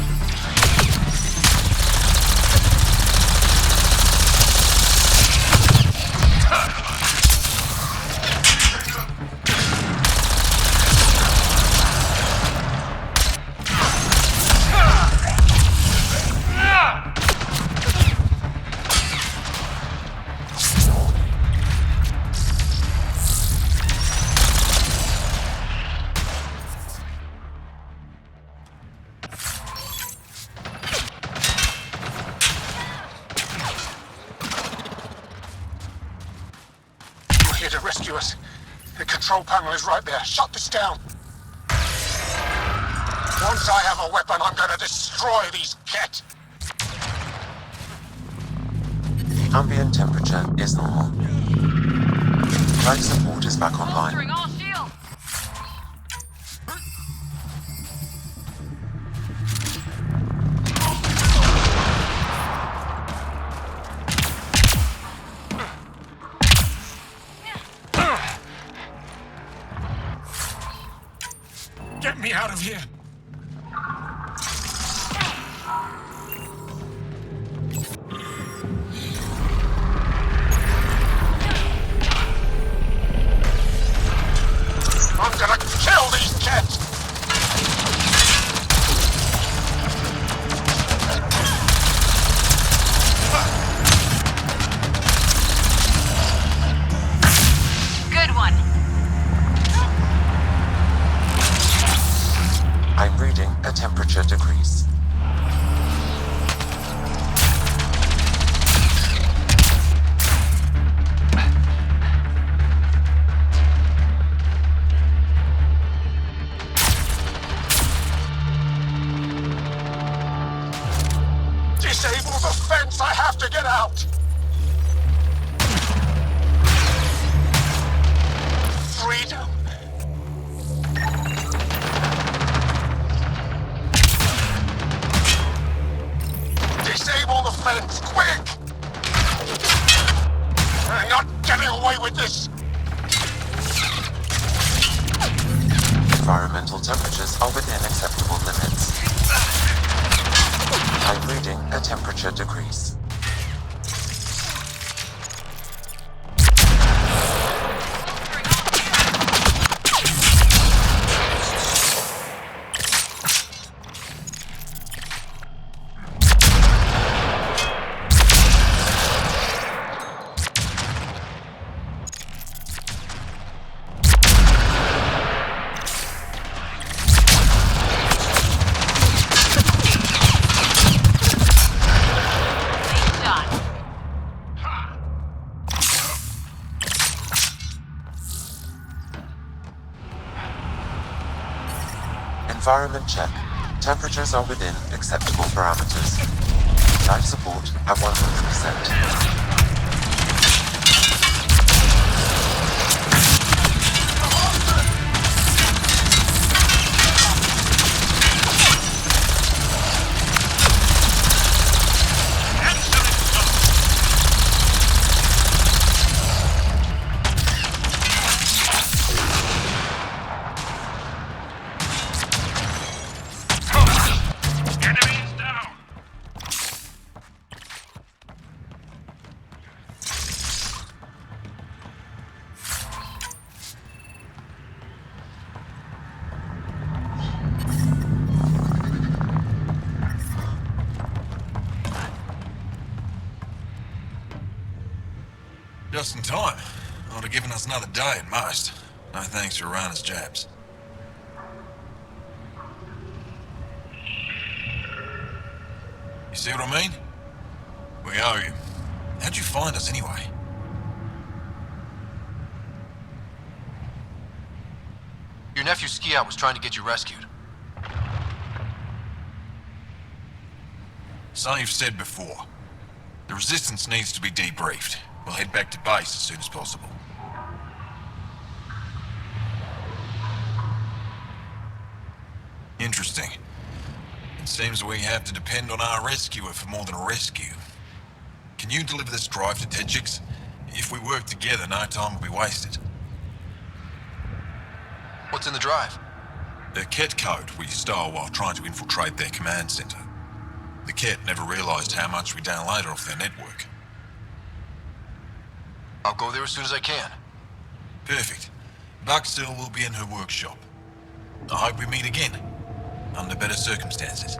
conspicuous. The control panel is right there. Shut this down. Once I have a weapon, I'm gonna destroy these Kett. Ambient temperature is normal. Life support is back online. All shields. Get me out of here. I'm gonna kill these Kett! Good one. I'm reading a temperature decrease. Disable the fence! I have to get out! Freedom! Disable the fence, quick! I'm not getting away with this! Environmental temperatures are within acceptable limits. I'm reading a temperature decrease. Environment check. Temperatures are within acceptable parameters. Life support at 100%. Just in time. Ought to have given us another day at most. No thanks to Rana's jabs. You see what I mean? We owe you. How'd you find us anyway? Your nephew Ski-Out was trying to get you rescued. So you've said before. The Resistance needs to be debriefed. We'll head back to base as soon as possible. Interesting. It seems we have to depend on our rescuer for more than a rescue. Can you deliver this drive to Tedjix? If we work together, no time will be wasted. What's in the drive? The Kett code we stole while trying to infiltrate their command center. The Kett never realized how much we downloaded off their network. I'll go there as soon as I can. Perfect. Buckstill will be in her workshop. I hope we meet again, under better circumstances.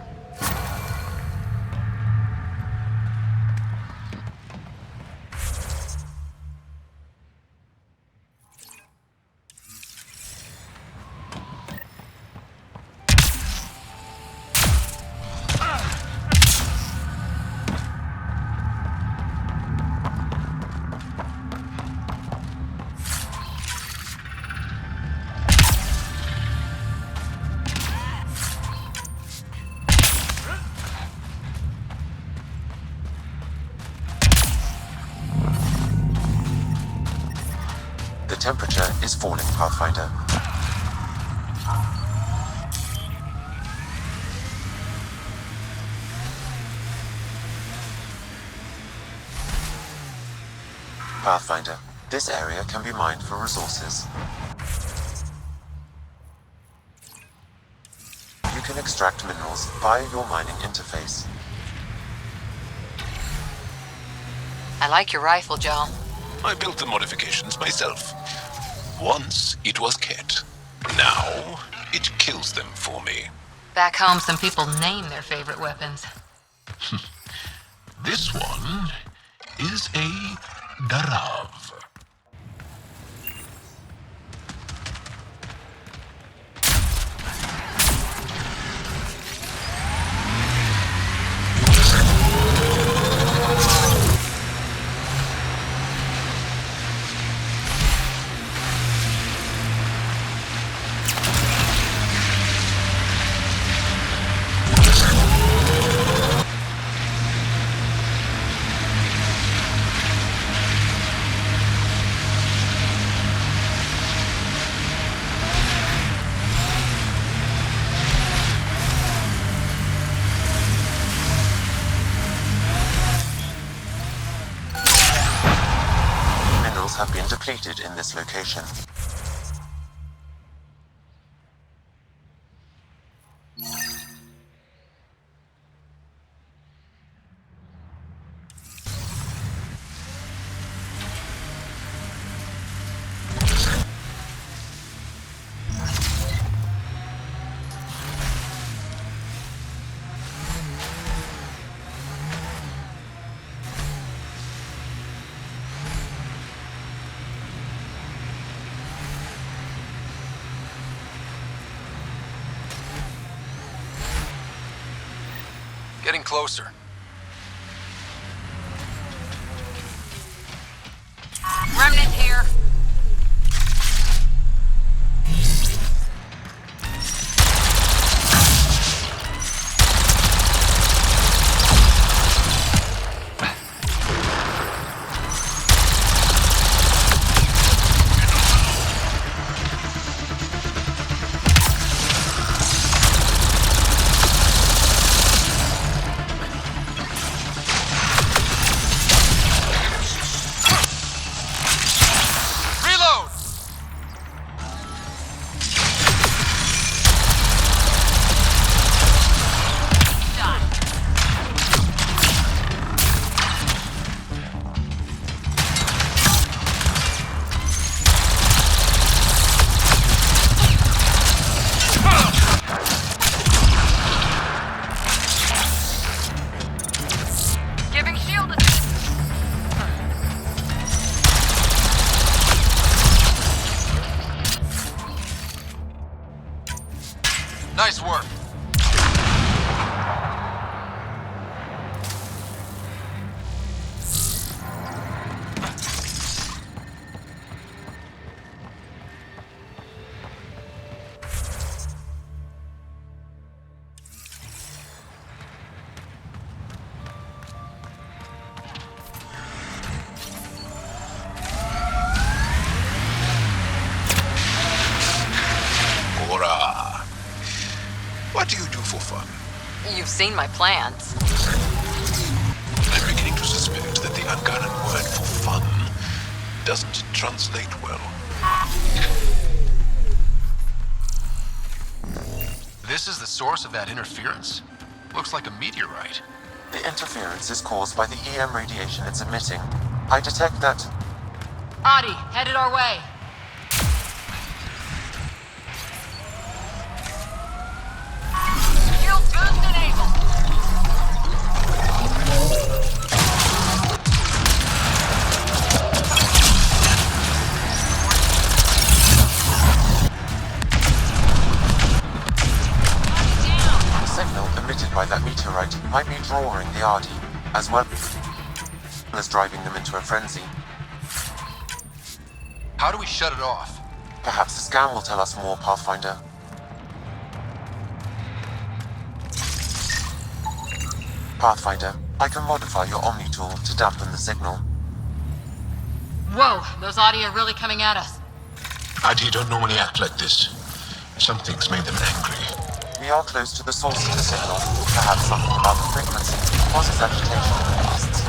temperature is falling, Pathfinder. Pathfinder, this area can be mined for resources. You can extract minerals via your mining interface. I like your rifle, Joe. I built the modifications myself. Once it was Kett. Now it kills them for me. Back home, some people name their favorite weapons. This one is a Darav. Have been depleted in this location. Getting closer. Remnant here. Nice work. What do you do for fun? You've seen my plans. I'm beginning to suspect that the Angaran word for fun doesn't translate well. This is the source of that interference? Looks like a meteorite. The interference is caused by the EM radiation it's emitting. I detect that... Adi, headed our way. Shield boost enabled. The signal emitted by that meteorite might be drawing the Ardi, as well as driving them into a frenzy. How do we shut it off? Perhaps the scan will tell us more, Pathfinder. Pathfinder, I can modify your Omni tool to dampen the signal. Whoa, those Adi are really coming at us. ID don't normally act like this. Something's made them angry. We are close to the source of the signal. Perhaps something about the frequency causes agitation in the beasts.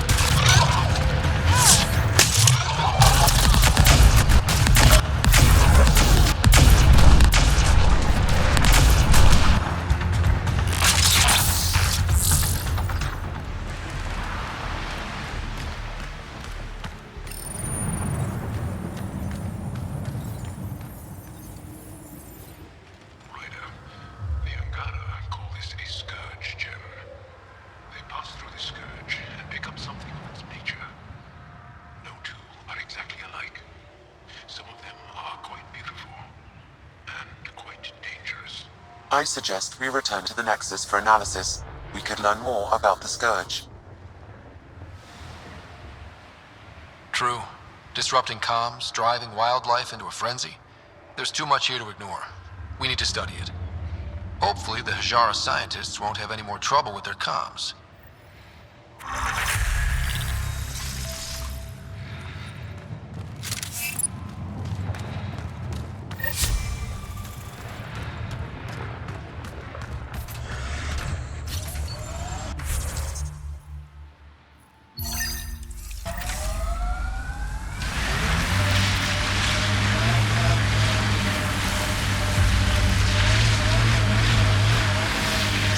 I suggest we return to the Nexus for analysis. We could learn more about the Scourge. True. Disrupting comms, driving wildlife into a frenzy. There's too much here to ignore. We need to study it. Hopefully, the Hajara scientists won't have any more trouble with their comms.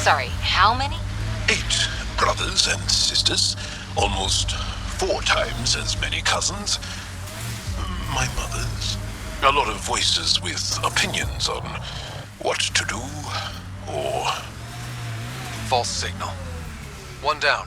Sorry, how many? 8 brothers and sisters. Almost 4 times as many cousins. My mother's. A lot of voices with opinions on what to do, or... False signal. One down.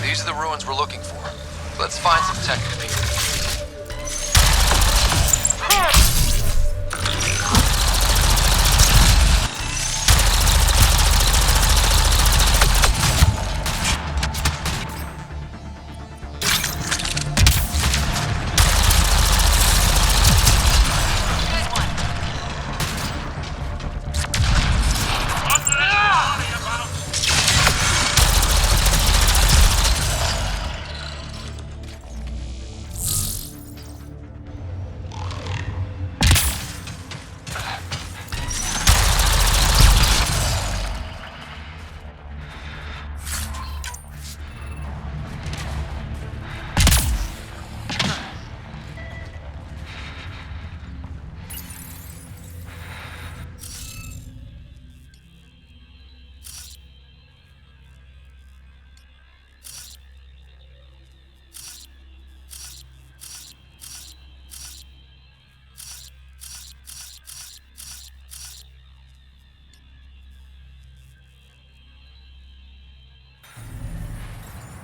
These are the ruins we're looking for. Let's find some technical.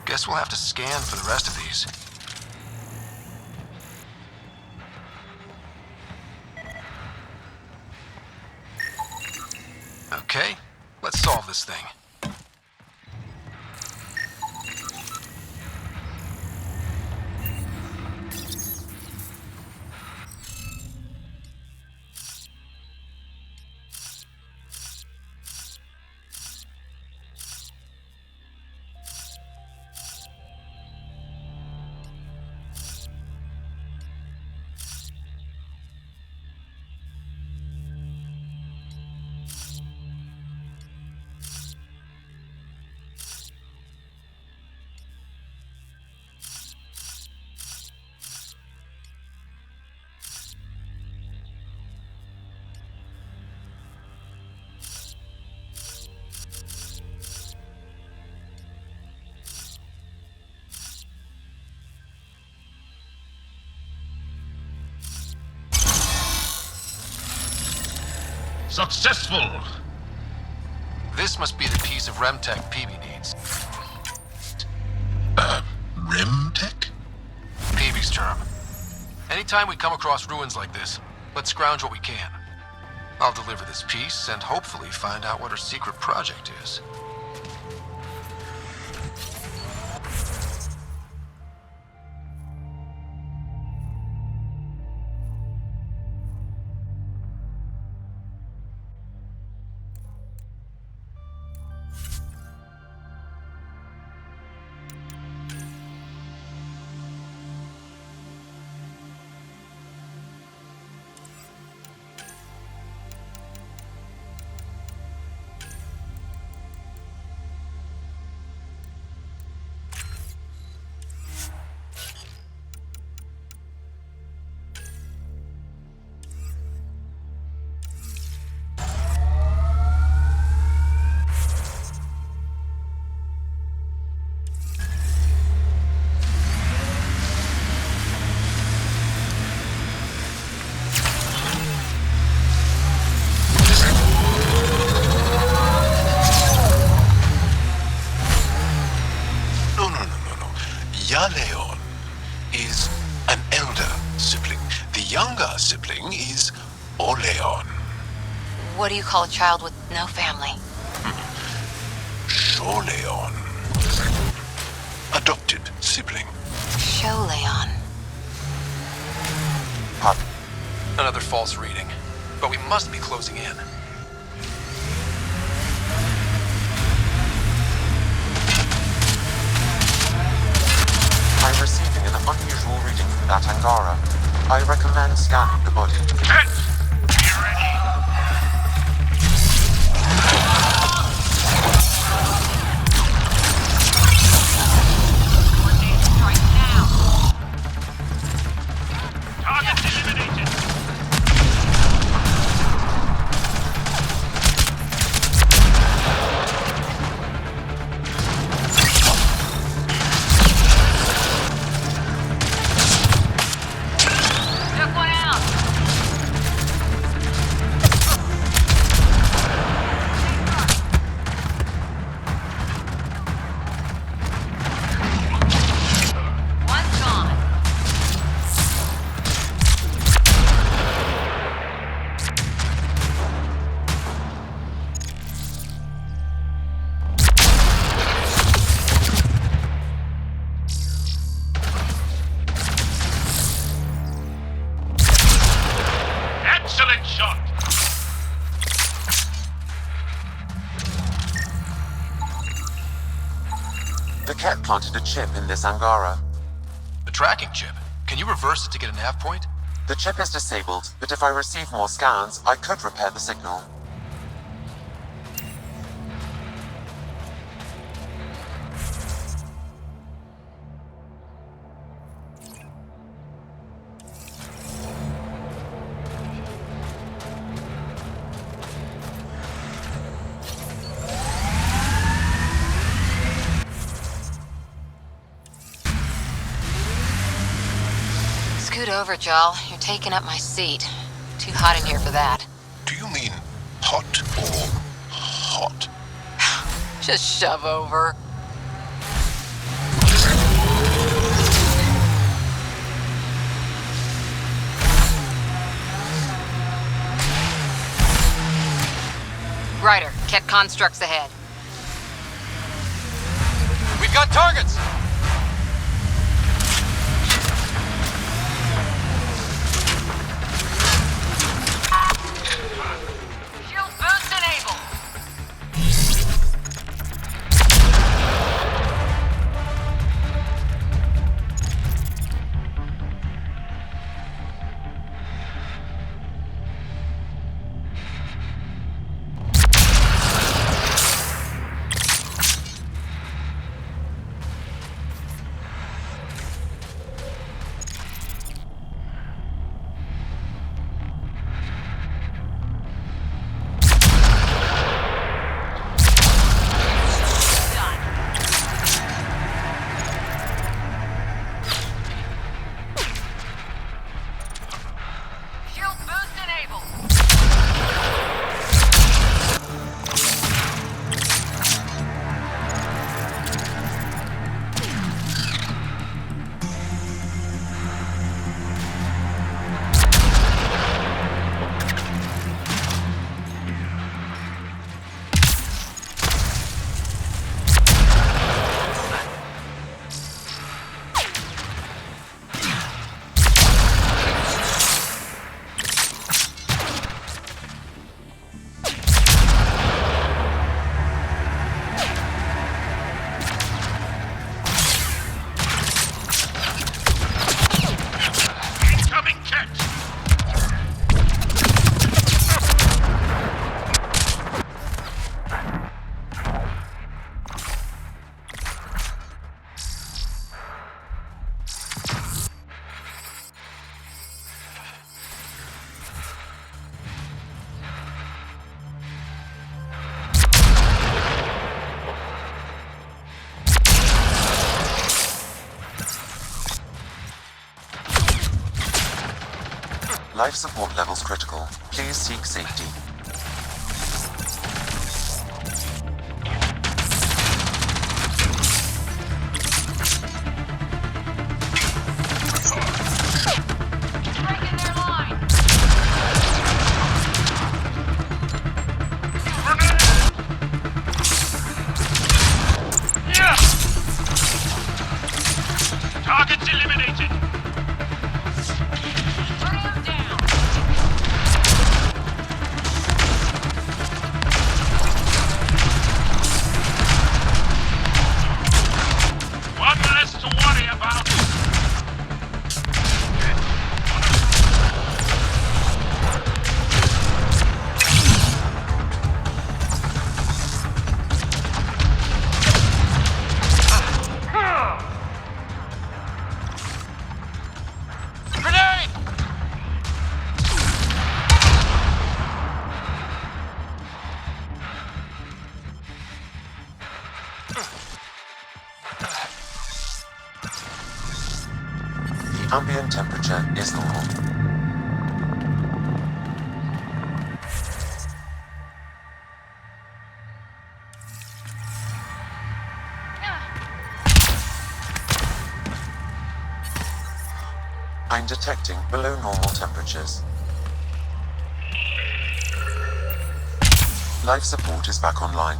Guess we'll have to scan for the rest of these. Okay, let's solve this thing. Successful! This must be the piece of Remtech Peavy needs. Remtech? Peavy's term. Anytime we come across ruins like this, let's scrounge what we can. I'll deliver this piece and hopefully find out what her secret project is. Leon is an elder sibling. The younger sibling is Oleon. What do you call a child with no family? Sholeon. Adopted sibling. Sholeon. Another false reading. But we must be closing in. I'm receiving an unusual reading from that Angara. I recommend scanning the body. The Kett planted a chip in this Angara. A tracking chip? Can you reverse it to get a nav point? The chip is disabled, but if I receive more scans, I could repair the signal. Scoot over, Jal. You're taking up my seat. Too hot in here for that. Do you mean hot or hot? Just shove over. Ryder, Kett constructs ahead. We've got targets! Shield boost enabled. Life support levels critical. Please seek safety. Targets eliminated. Bring him down. One less to worry about. Ambient temperature is normal. I'm detecting below normal temperatures. Life support is back online.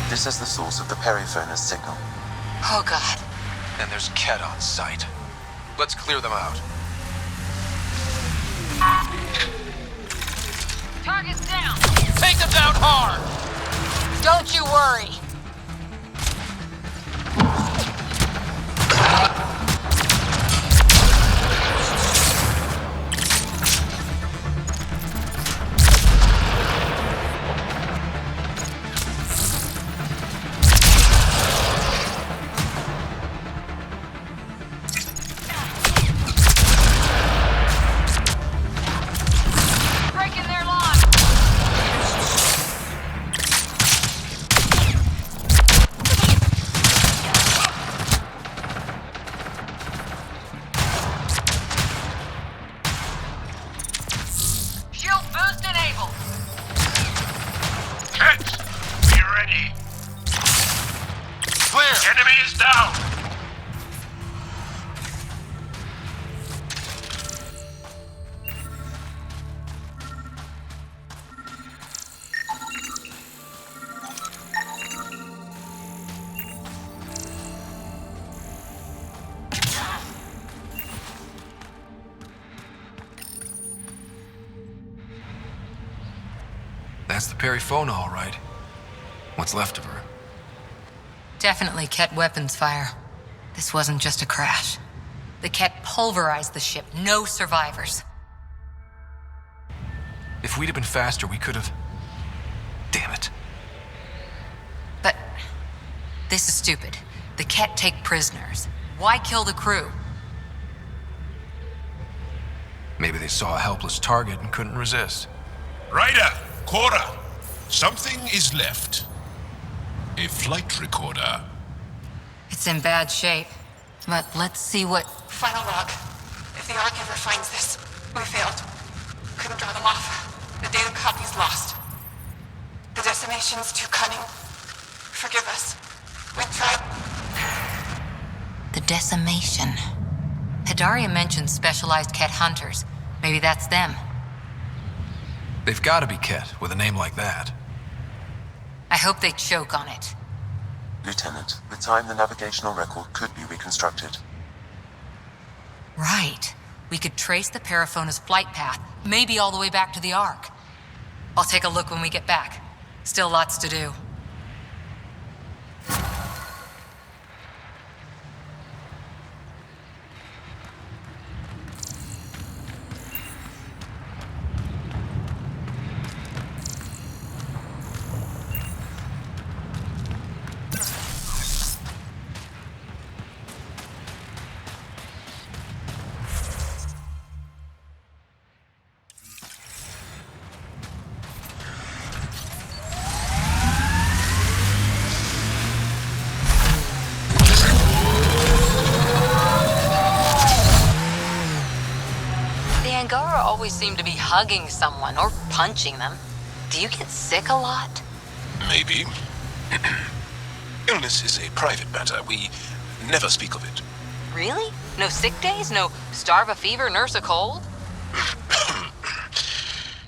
This is the source of the periphone's signal. Oh, God. And there's Kett on site. Let's clear them out. Target's down. Take them down hard! Don't you worry. Breaking their line. Shield boost enabled. Kett, be ready. Clear. Enemy is down. That's the Perifona, all right. What's left of her? Definitely Kett weapons fire. This wasn't just a crash. The Kett pulverized the ship. No survivors. If we'd have been faster, we could have... Damn it. But this is stupid. The Kett take prisoners. Why kill the crew? Maybe they saw a helpless target and couldn't resist. Ryder! Cora! Something is left. A flight recorder. It's in bad shape. But let's see what... Final log. If the Ark ever finds this, we failed. Couldn't draw them off. The data copy's lost. The decimation's too cunning. Forgive us. We tried. The decimation. Hidaria mentioned specialized Kett hunters. Maybe that's them. They've got to be Kett with a name like that. I hope they choke on it. Lieutenant, with time the navigational record could be reconstructed. Right. We could trace the Periphona's flight path, maybe all the way back to the Ark. I'll take a look when we get back. Still lots to do. always seem to be hugging someone or punching them. Do you get sick a lot? Maybe. Illness is a private matter. We never speak of it. Really? No sick days? No starve a fever, nurse a cold?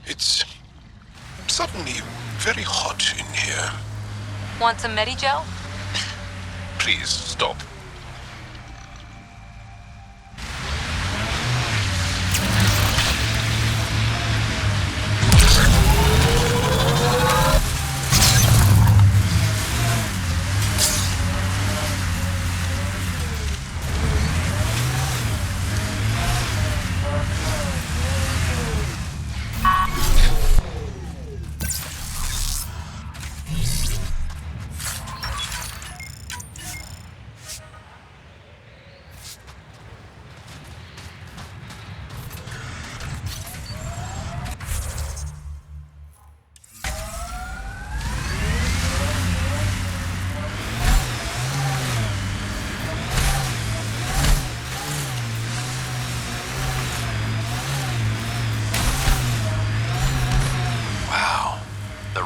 It's suddenly very hot in here. Want some Medigel? Please stop.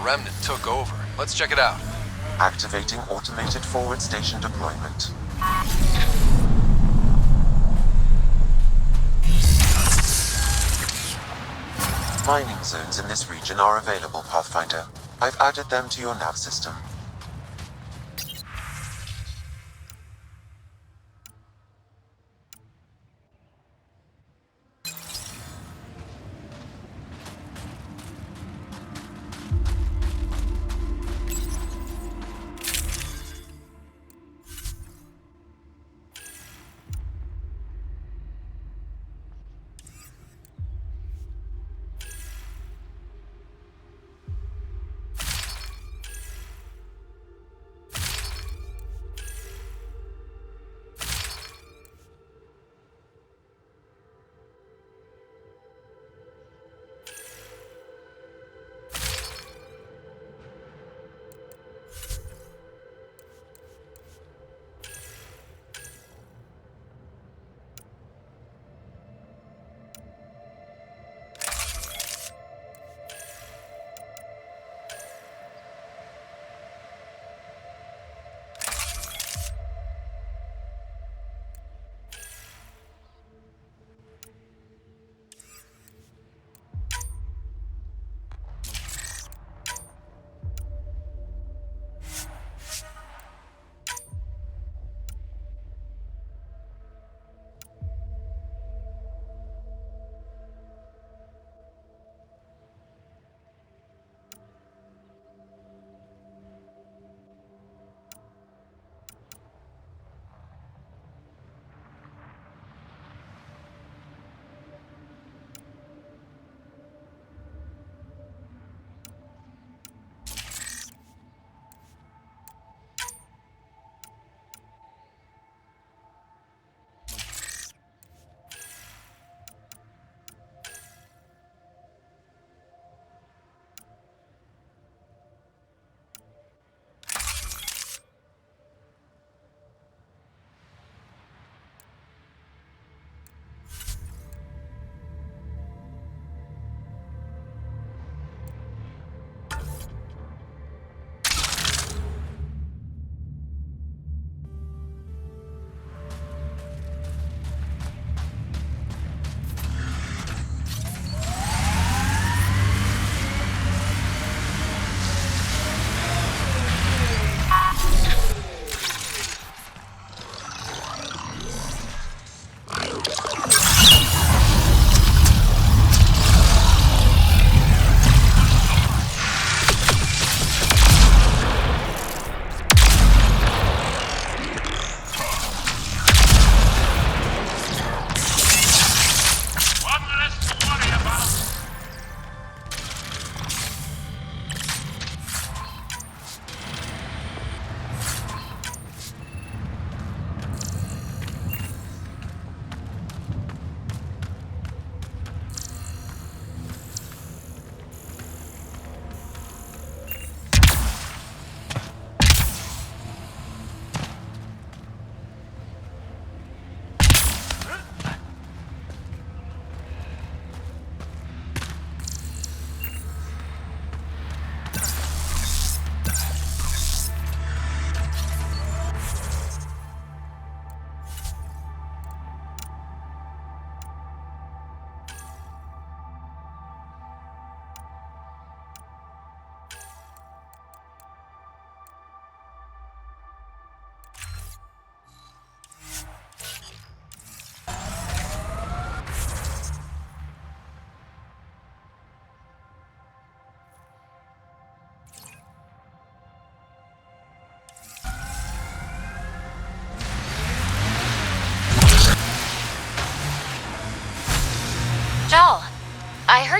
Remnant took over. Let's check it out. Activating automated forward station deployment. Mining zones in this region are available, Pathfinder. I've added them to your nav system.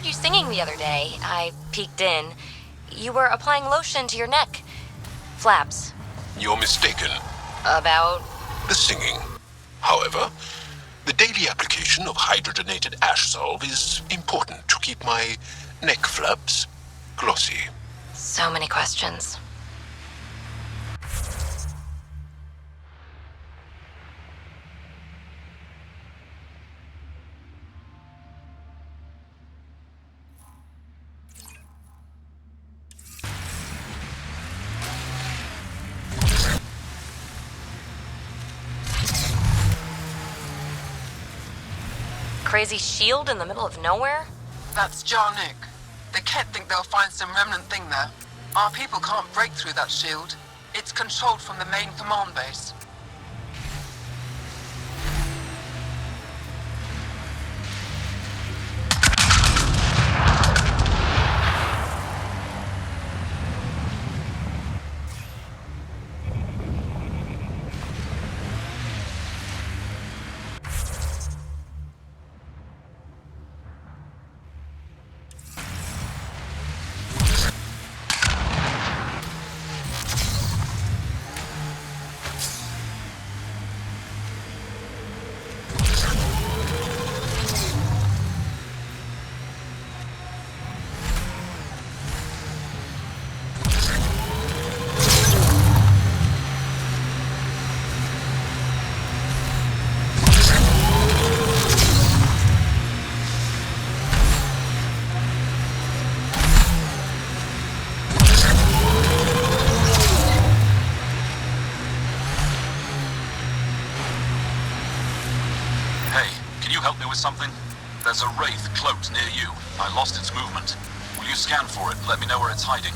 heard you singing the other day. I peeked in. You were applying lotion to your neck. Flaps. You're mistaken. About? The singing. However, the daily application of hydrogenated ash salve is important to keep my neck flaps glossy. So many questions. Crazy shield in the middle of nowhere? That's Jarnik. The Kett think they'll find some Remnant thing there. Our people can't break through that shield. It's controlled from the main command base. Something? There's a wraith cloaked near you. I lost its movement. Will you scan for it? Let me know where it's hiding.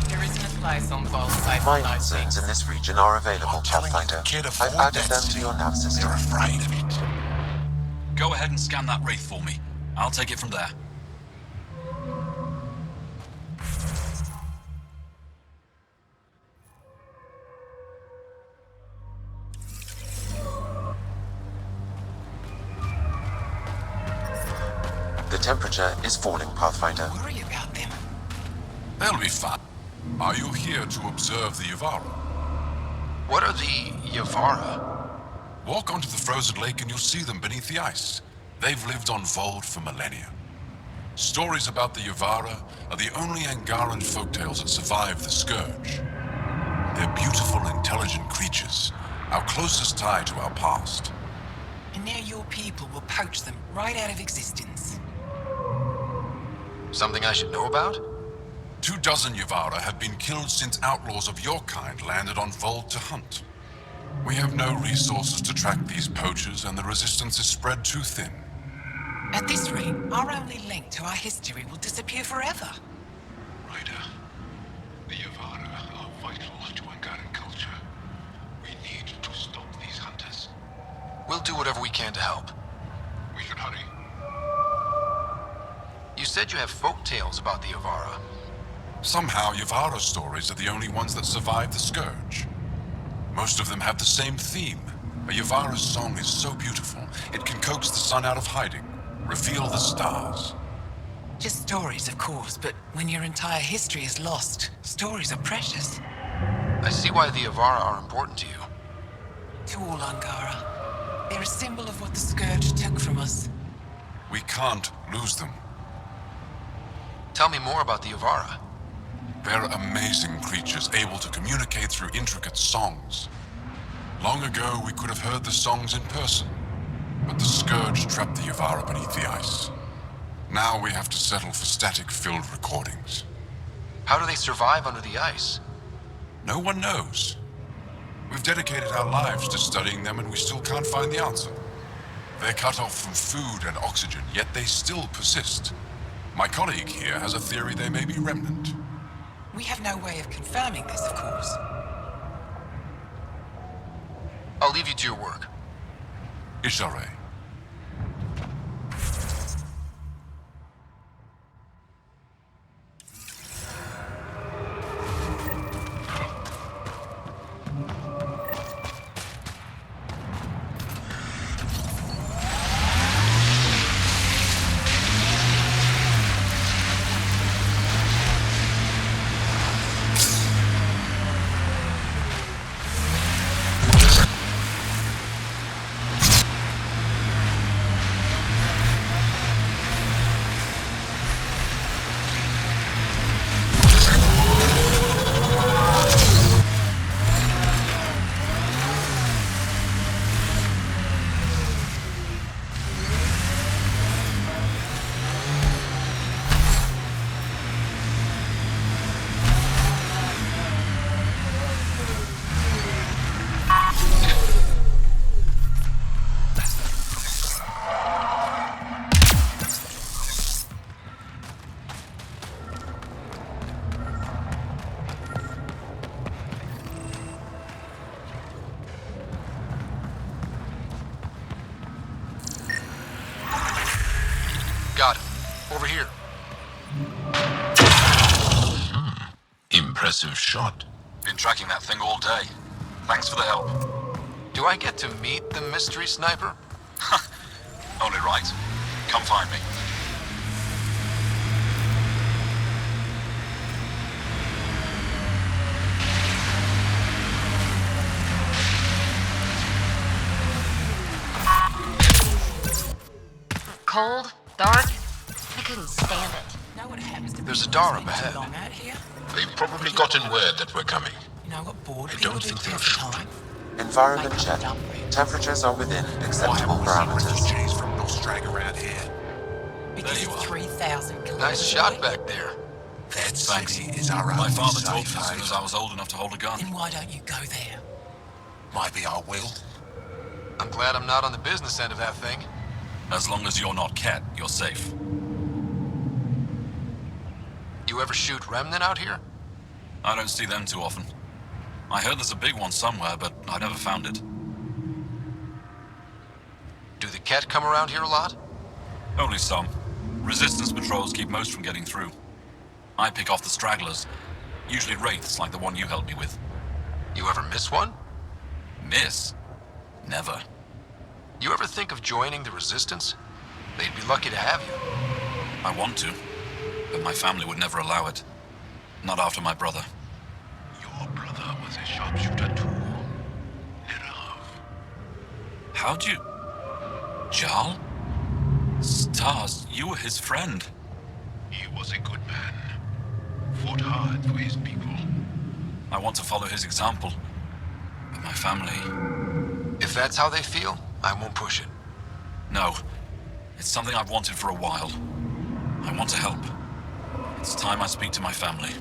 There isn't a place on Vault's site. Mine zones in this region are available, Pathfinder. I've added them to your nav system. They're afraid of it. Go ahead and scan that wraith for me. I'll take it from there. The temperature is falling, Pathfinder. Worry about them. They'll be fine. Are you here to observe the Yavara? What are the Yavara? Walk onto the frozen lake and you'll see them beneath the ice. They've lived on Vold for millennia. Stories about the Yavara are the only Angaran folktales that survive the Scourge. They're beautiful, intelligent creatures, our closest tie to our past. And now your people will poach them right out of existence. Something I should know about? 24 Yavara have been killed since outlaws of your kind landed on Vold to hunt. We have no resources to track these poachers, and the resistance is spread too thin. At this rate, our only link to our history will disappear forever. Ryder, the Yavara are vital to Angaran culture. We need to stop these hunters. We'll do whatever we can to help. We should hurry. You said you have folk tales about the Yavara. Somehow, Yavara stories are the only ones that survive the Scourge. Most of them have the same theme. A Yavara's song is so beautiful, it can coax the sun out of hiding, reveal the stars. Just stories, of course, but when your entire history is lost, stories are precious. I see why the Yavara are important to you. To all Angara. They're a symbol of what the Scourge took from us. We can't lose them. Tell me more about the Yavara. They're amazing creatures, able to communicate through intricate songs. Long ago, we could have heard the songs in person, but the Scourge trapped the Yavara beneath the ice. Now we have to settle for static-filled recordings. How do they survive under the ice? No one knows. We've dedicated our lives to studying them, and we still can't find the answer. They're cut off from food and oxygen, yet they still persist. My colleague here has a theory they may be Remnant. We have no way of confirming this, of course. I'll leave you to your work. Ishare. Got it. Over here. Impressive shot. Been tracking that thing all day. Thanks for the help. Do I get to meet the mystery sniper? Only right. Come find me. Cold, dark. I couldn't stand it. Know what happens to There's a door up ahead. long out here? They've probably gotten word that we're coming. You know what bored I people don't do think to they'll the shoot. time? Environment check. Temperatures are within acceptable parameters. Cheese from Nostrag around here. Because it's 3,000 kilometers Nice shot away. back there. That Thanks. city is our My own father safe told me as soon haven. as I was old enough to hold a gun. Then why don't you go there? Maybe I will. I'm glad I'm not on the business end of that thing. As long as you're not Kett, you're safe. You ever shoot Remnant out here? I don't see them too often. I heard there's a big one somewhere, but I never found it. Do the Kett come around here a lot? Only some. Resistance patrols keep most from getting through. I pick off the stragglers. Usually wraiths like the one you helped me with. You ever miss one? Miss? Never. You ever think of joining the Resistance? They'd be lucky to have you. I want to, but my family would never allow it. Not after my brother. Your brother was a sharpshooter too. How'd you... Jarl? Stars, you were his friend. He was a good man. Fought hard for his people. I want to follow his example. But my family... If that's how they feel, I won't push it. No. It's something I've wanted for a while. I want to help. It's time I speak to my family.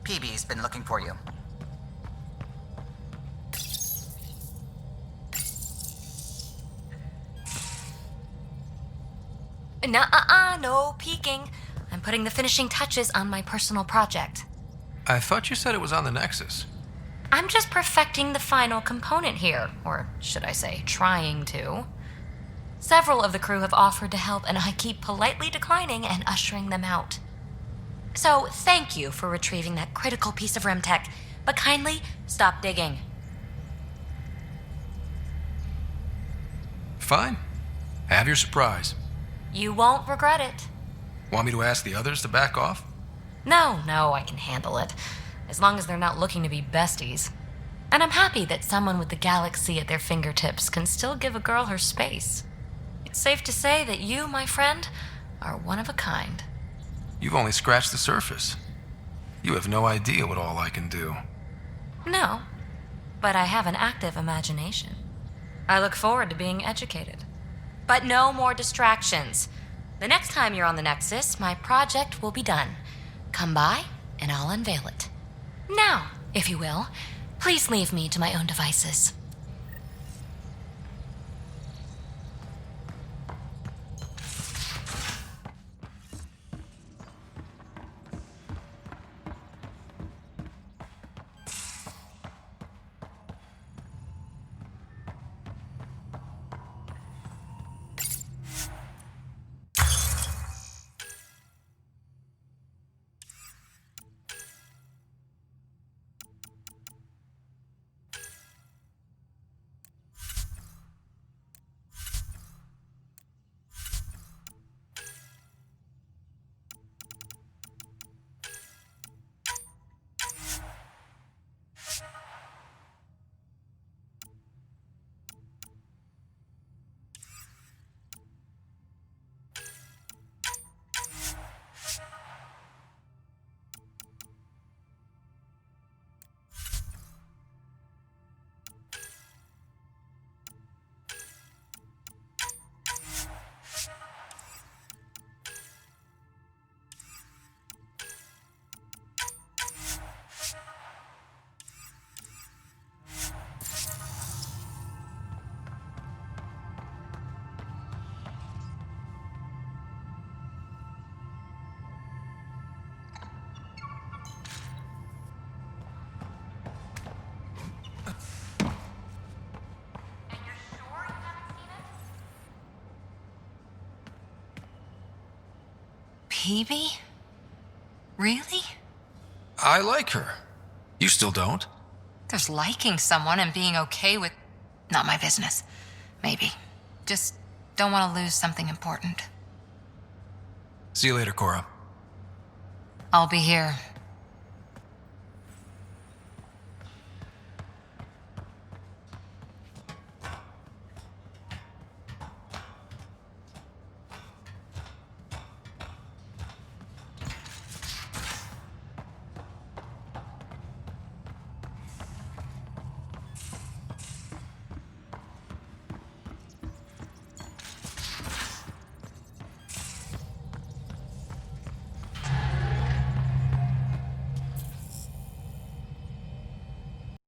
PB's been looking for you. Nuh-uh, no peeking. I'm putting the finishing touches on my personal project. I thought you said it was on the Nexus. I'm just perfecting the final component here, or should I say, trying to. Several of the crew have offered to help, and I keep politely declining and ushering them out. So, thank you for retrieving that critical piece of Remtech, but kindly stop digging. Fine. Have your surprise. You won't regret it. Want me to ask the others to back off? No, I can handle it. As long as they're not looking to be besties. And I'm happy that someone with the galaxy at their fingertips can still give a girl her space. It's safe to say that you, my friend, are one of a kind. You've only scratched the surface. You have no idea what all I can do. No, but I have an active imagination. I look forward to being educated. But no more distractions. The next time you're on the Nexus, my project will be done. Come by, and I'll unveil it. Now, if you will, please leave me to my own devices. Phoebe? Really? I like her. You still don't? There's liking someone and being okay with... Not my business. Maybe. Just don't want to lose something important. See you later, Cora. I'll be here.